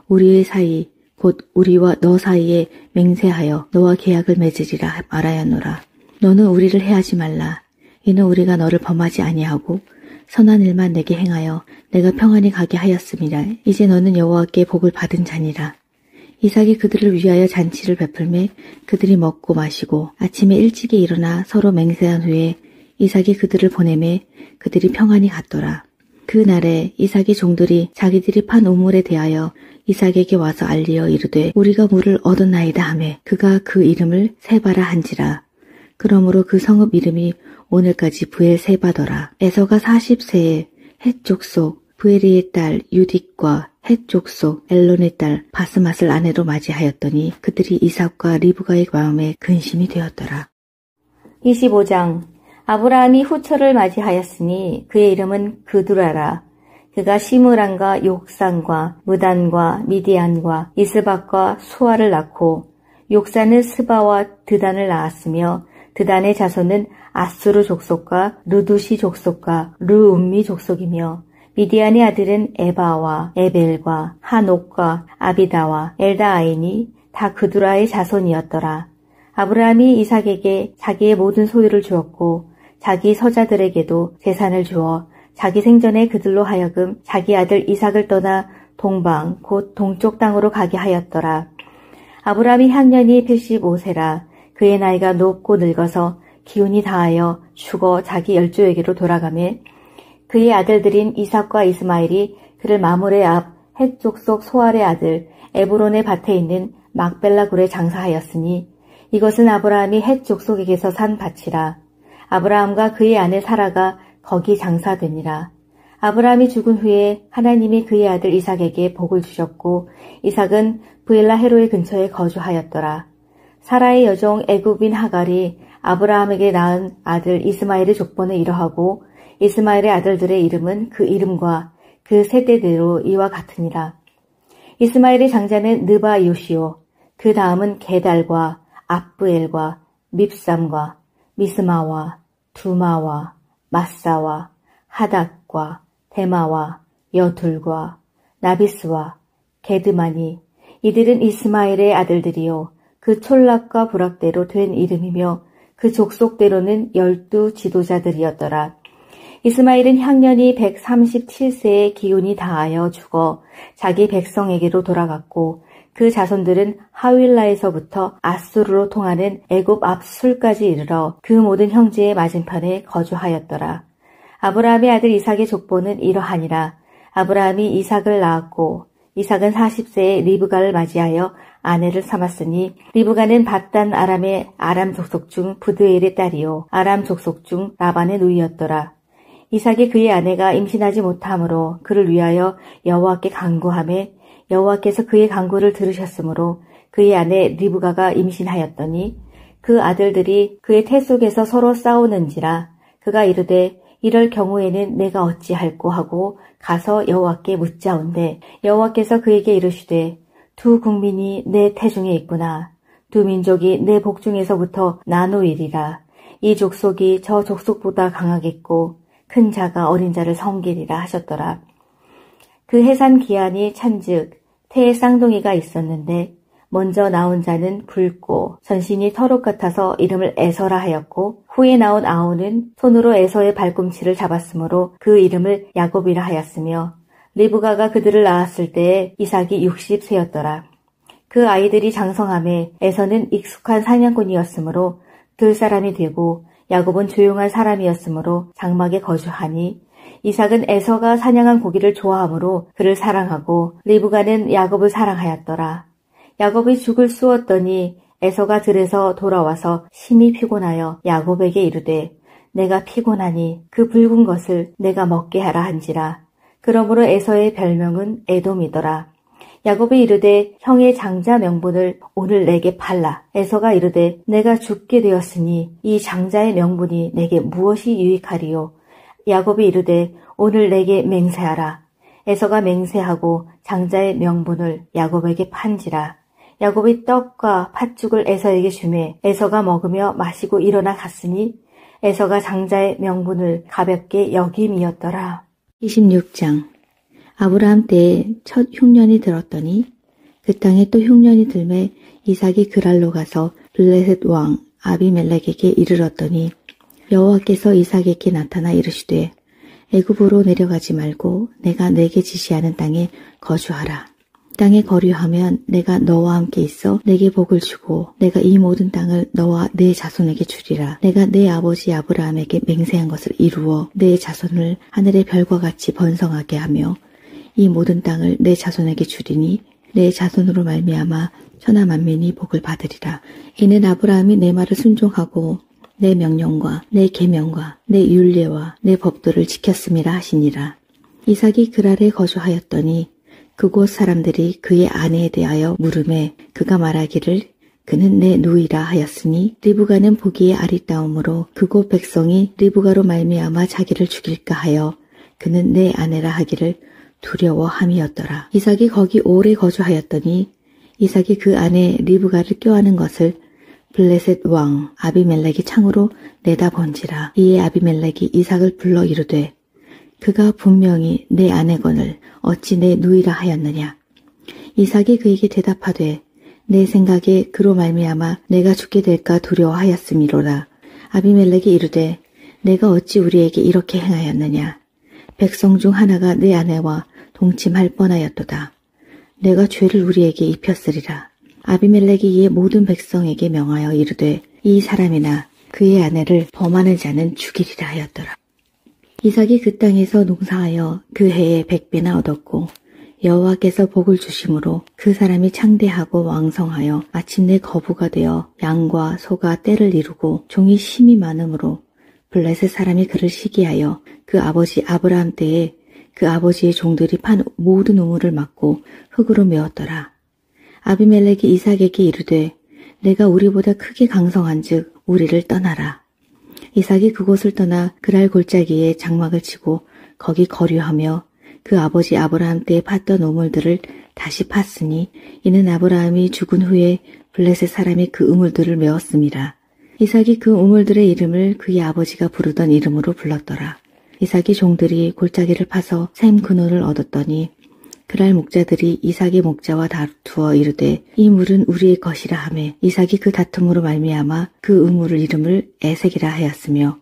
우리의 사이 곧 우리와 너 사이에 맹세하여 너와 계약을 맺으리라 말하였노라. 너는 우리를 해하지 말라. 이는 우리가 너를 범하지 아니하고 선한 일만 내게 행하여 내가 평안히 가게 하였음이라. 이제 너는 여호와께 복을 받은 자니라. 이삭이 그들을 위하여 잔치를 베풀매 그들이 먹고 마시고 아침에 일찍이 일어나 서로 맹세한 후에 이삭이 그들을 보내매 그들이 평안히 갔더라. 그 날에 이삭의 종들이 자기들이 판 우물에 대하여 이삭에게 와서 알리어 이르되 우리가 물을 얻었나이다 하매 그가 그 이름을 세바라 한지라. 그러므로 그 성읍 이름이 오늘까지 부엘세바더라. 에서가 40세에 헷 족속 부에리의 딸 유딕과 헷 족속 엘론의 딸 바스맛을 아내로 맞이하였더니 그들이 이삭과 리브가의 마음에 근심이 되었더라. 25장. 아브라함이 후처를 맞이하였으니 그의 이름은 그두라라. 그가 시므란과 욕산과 무단과 미디안과 이스박과 수아를 낳고 욕산은 스바와 드단을 낳았으며 드단의 자손은 아수르 족속과 르두시 족속과 르움미 족속이며 미디안의 아들은 에바와 에벨과 하녹과 아비다와 엘다아인이 다 그두라의 자손이었더라. 아브라함이 이삭에게 자기의 모든 소유를 주었고 자기 서자들에게도 재산을 주어 자기 생전에 그들로 하여금 자기 아들 이삭을 떠나 동방 곧 동쪽 땅으로 가게 하였더라. 아브라함이 향년이 85세라. 그의 나이가 높고 늙어서 기운이 다하여 죽어 자기 열조에게로 돌아가매 그의 아들들인 이삭과 이스마엘이 그를 마므레 앞 헷 족속 소알의 아들 에브론의 밭에 있는 막벨라 굴에 장사하였으니 이것은 아브라함이 헷 족속에게서 산 밭이라. 아브라함과 그의 아내 사라가 거기 장사되니라. 아브라함이 죽은 후에 하나님이 그의 아들 이삭에게 복을 주셨고 이삭은 브엘라 헤로의 근처에 거주하였더라. 사라의 여종 애굽인 하갈이 아브라함에게 낳은 아들 이스마엘의 족보는 이러하고 이스마엘의 아들들의 이름은 그 이름과 그 세대대로 이와 같으니라. 이스마엘의 장자는 느바 요시오, 그 다음은 게달과 압브엘과 밉삼과 미스마와 두마와 마사와 하닥과 데마와 여둘과 나비스와 게드마니 이들은 이스마엘의 아들들이요 그 촌락과 부락대로 된 이름이며 그 족속대로는 12 지도자들이었더라. 이스마엘은 향년이 137세의 기운이 다하여 죽어 자기 백성에게로 돌아갔고 그 자손들은 하윌라에서부터 아수르로 통하는 애굽 앞술까지 이르러 그 모든 형제의 맞은편에 거주하였더라. 아브라함의 아들 이삭의 족보는 이러하니라. 아브라함이 이삭을 낳았고 이삭은 40세에 리브가를 맞이하여 아내를 삼았으니 리브가는 밧단 아람의 아람 족속 중 부드엘의 딸이요 아람 족속 중 라반의 누이였더라. 이삭이 그의 아내가 임신하지 못하므로 그를 위하여 여호와께 간구하매 여호와께서 그의 간구를 들으셨으므로 그의 아내 리브가가 임신하였더니 그 아들들이 그의 태 속에서 서로 싸우는지라. 그가 이르되 이럴 경우에는 내가 어찌할꼬 하고 가서 여호와께 묻자온대 여호와께서 그에게 이르시되 두 국민이 내 태중에 있구나. 두 민족이 내 복중에서부터 나누이리라. 이 족속이 저 족속보다 강하겠고 큰 자가 어린 자를 섬기리라 하셨더라. 그 해산 기한이 찬즉 태에 쌍둥이가 있었는데 먼저 나온 자는 붉고 전신이 털옷 같아서 이름을 에서라 하였고 후에 나온 아우는 손으로 에서의 발꿈치를 잡았으므로 그 이름을 야곱이라 하였으며 리브가가 그들을 낳았을 때에 이삭이 60세였더라. 그 아이들이 장성함에 에서는 익숙한 사냥꾼이었으므로 들 사람이 되고 야곱은 조용한 사람이었으므로 장막에 거주하니 이삭은 에서가 사냥한 고기를 좋아하므로 그를 사랑하고 리브가는 야곱을 사랑하였더라. 야곱이 죽을 쑤었더니 에서가 들에서 돌아와서 심히 피곤하여 야곱에게 이르되 내가 피곤하니 그 붉은 것을 내가 먹게 하라 한지라. 그러므로 에서의 별명은 에돔이더라. 야곱이 이르되 형의 장자 명분을 오늘 내게 팔라. 에서가 이르되 내가 죽게 되었으니 이 장자의 명분이 내게 무엇이 유익하리요. 야곱이 이르되 오늘 내게 맹세하라. 에서가 맹세하고 장자의 명분을 야곱에게 판지라. 야곱이 떡과 팥죽을 에서에게 주매 에서가 먹으며 마시고 일어나 갔으니 에서가 장자의 명분을 가볍게 여김이었더라. 26장. 아브라함 때에 첫 흉년이 들었더니 그 땅에 또 흉년이 들매 이삭이 그랄로 가서 블레셋 왕 아비멜렉에게 이르렀더니 여호와께서 이삭에게 나타나 이르시되 애굽으로 내려가지 말고 내가 내게 지시하는 땅에 거주하라. 땅에 거류하면 내가 너와 함께 있어 내게 복을 주고 내가 이 모든 땅을 너와 내 자손에게 주리라. 내가 내 아버지 아브라함에게 맹세한 것을 이루어 내 자손을 하늘의 별과 같이 번성하게 하며 이 모든 땅을 내 자손에게 주리니 내 자손으로 말미암아 천하 만민이 복을 받으리라. 이는 아브라함이 내 말을 순종하고 내 명령과 내 계명과 내 율례와 내 법도를 지켰음이라 하시니라. 이삭이 그랄에 거주하였더니 그곳 사람들이 그의 아내에 대하여 물으매 그가 말하기를 그는 내 누이라 하였으니 리브가는 보기에 아리따움으로 그곳 백성이 리브가로 말미암아 자기를 죽일까 하여 그는 내 아내라 하기를 두려워함이었더라. 이삭이 거기 오래 거주하였더니 이삭이 그 아내 리브가를 껴안은 것을 블레셋 왕 아비멜렉이 창으로 내다본지라. 이에 아비멜렉이 이삭을 불러 이르되 그가 분명히 내 아내거늘 어찌 내 누이라 하였느냐. 이삭이 그에게 대답하되 내 생각에 그로 말미암아 내가 죽게 될까 두려워하였음이로라. 아비멜렉이 이르되 내가 어찌 우리에게 이렇게 행하였느냐. 백성 중 하나가 내 아내와 동침할 뻔하였도다. 내가 죄를 우리에게 입혔으리라. 아비멜렉이 이에 모든 백성에게 명하여 이르되 이 사람이나 그의 아내를 범하는 자는 죽이리라 하였더라. 이삭이 그 땅에서 농사하여 그 해에 100배나 얻었고 여호와께서 복을 주심으로 그 사람이 창대하고 왕성하여 마침내 거부가 되어 양과 소가 떼를 이루고 종이 심이 많으므로 블레셋 사람이 그를 시기하여 그 아버지 아브라함 때에 그 아버지의 종들이 판 모든 우물을 막고 흙으로 메웠더라. 아비멜렉이 이삭에게 이르되 내가 우리보다 크게 강성한즉 우리를 떠나라. 이삭이 그곳을 떠나 그랄 골짜기에 장막을 치고 거기 거류하며 그 아버지 아브라함 때에 팠던 우물들을 다시 팠으니 이는 아브라함이 죽은 후에 블레셋 사람이 그 우물들을 메웠음이라. 이삭이 그 우물들의 이름을 그의 아버지가 부르던 이름으로 불렀더라. 이삭이 종들이 골짜기를 파서 샘 근원을 얻었더니 그랄 목자들이 이삭의 목자와 다투어 이르되 이 물은 우리의 것이라 하매 이삭이 그 다툼으로 말미암아 그 우물을 이름을 에색이라 하였으며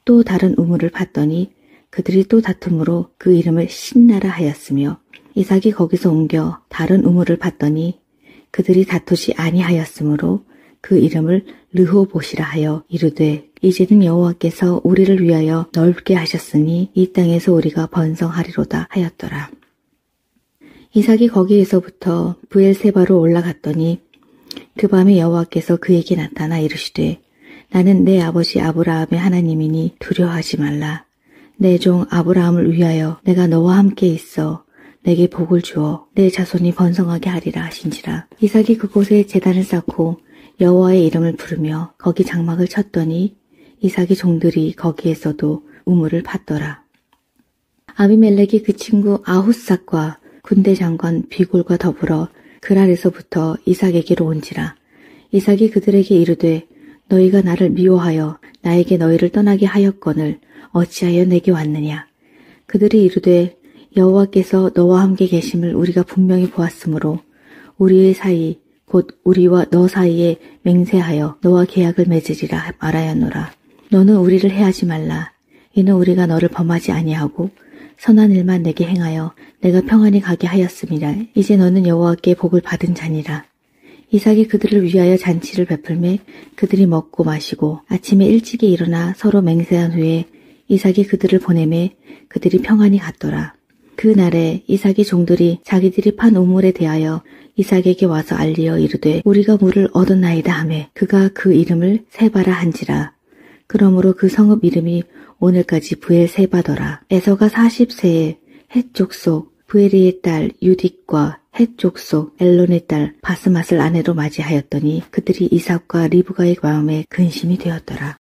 또 다른 우물을 팠더니 그들이 또 다툼으로 그 이름을 신나라 하였으며 이삭이 거기서 옮겨 다른 우물을 팠더니 그들이 다투지 아니하였으므로 그 이름을 르호봇이라 하여 이르되 이제는 여호와께서 우리를 위하여 넓게 하셨으니 이 땅에서 우리가 번성하리로다 하였더라. 이삭이 거기에서부터 브엘세바로 올라갔더니 그 밤에 여호와께서 그에게 나타나 이르시되 나는 내 아버지 아브라함의 하나님이니 두려워하지 말라. 내 종 아브라함을 위하여 내가 너와 함께 있어 내게 복을 주어 내 자손이 번성하게 하리라 하신지라. 이삭이 그곳에 제단을 쌓고 여호와의 이름을 부르며 거기 장막을 쳤더니 이삭의 종들이 거기에서도 우물을 팠더라. 아비멜렉이 그 친구 아훗삭과 군대 장관 비골과 더불어 그랄에서부터 이삭에게로 온지라. 이삭이 그들에게 이르되 너희가 나를 미워하여 나에게 너희를 떠나게 하였거늘 어찌하여 내게 왔느냐. 그들이 이르되 여호와께서 너와 함께 계심을 우리가 분명히 보았으므로 우리의 사이 곧 우리와 너 사이에 맹세하여 너와 계약을 맺으리라 말하였노라. 너는 우리를 해하지 말라. 이는 우리가 너를 범하지 아니하고 선한 일만 내게 행하여 내가 평안히 가게 하였음이라. 이제 너는 여호와께 복을 받은 자니라. 이삭이 그들을 위하여 잔치를 베풀매 그들이 먹고 마시고 아침에 일찍이 일어나 서로 맹세한 후에 이삭이 그들을 보내매 그들이 평안히 갔더라. 그 날에 이삭의 종들이 자기들이 판 우물에 대하여 이삭에게 와서 알리어 이르되 우리가 물을 얻었나이다 하매 그가 그 이름을 세바라 한지라. 그러므로 그 성읍 이름이 오늘까지 브엘세바더라. 에서가 40세에 헷 족속 브에리의 딸 유딕과 헷 족속 엘론의 딸 바스맛을 아내로 맞이하였더니 그들이 이삭과 리브가의 마음에 근심이 되었더라.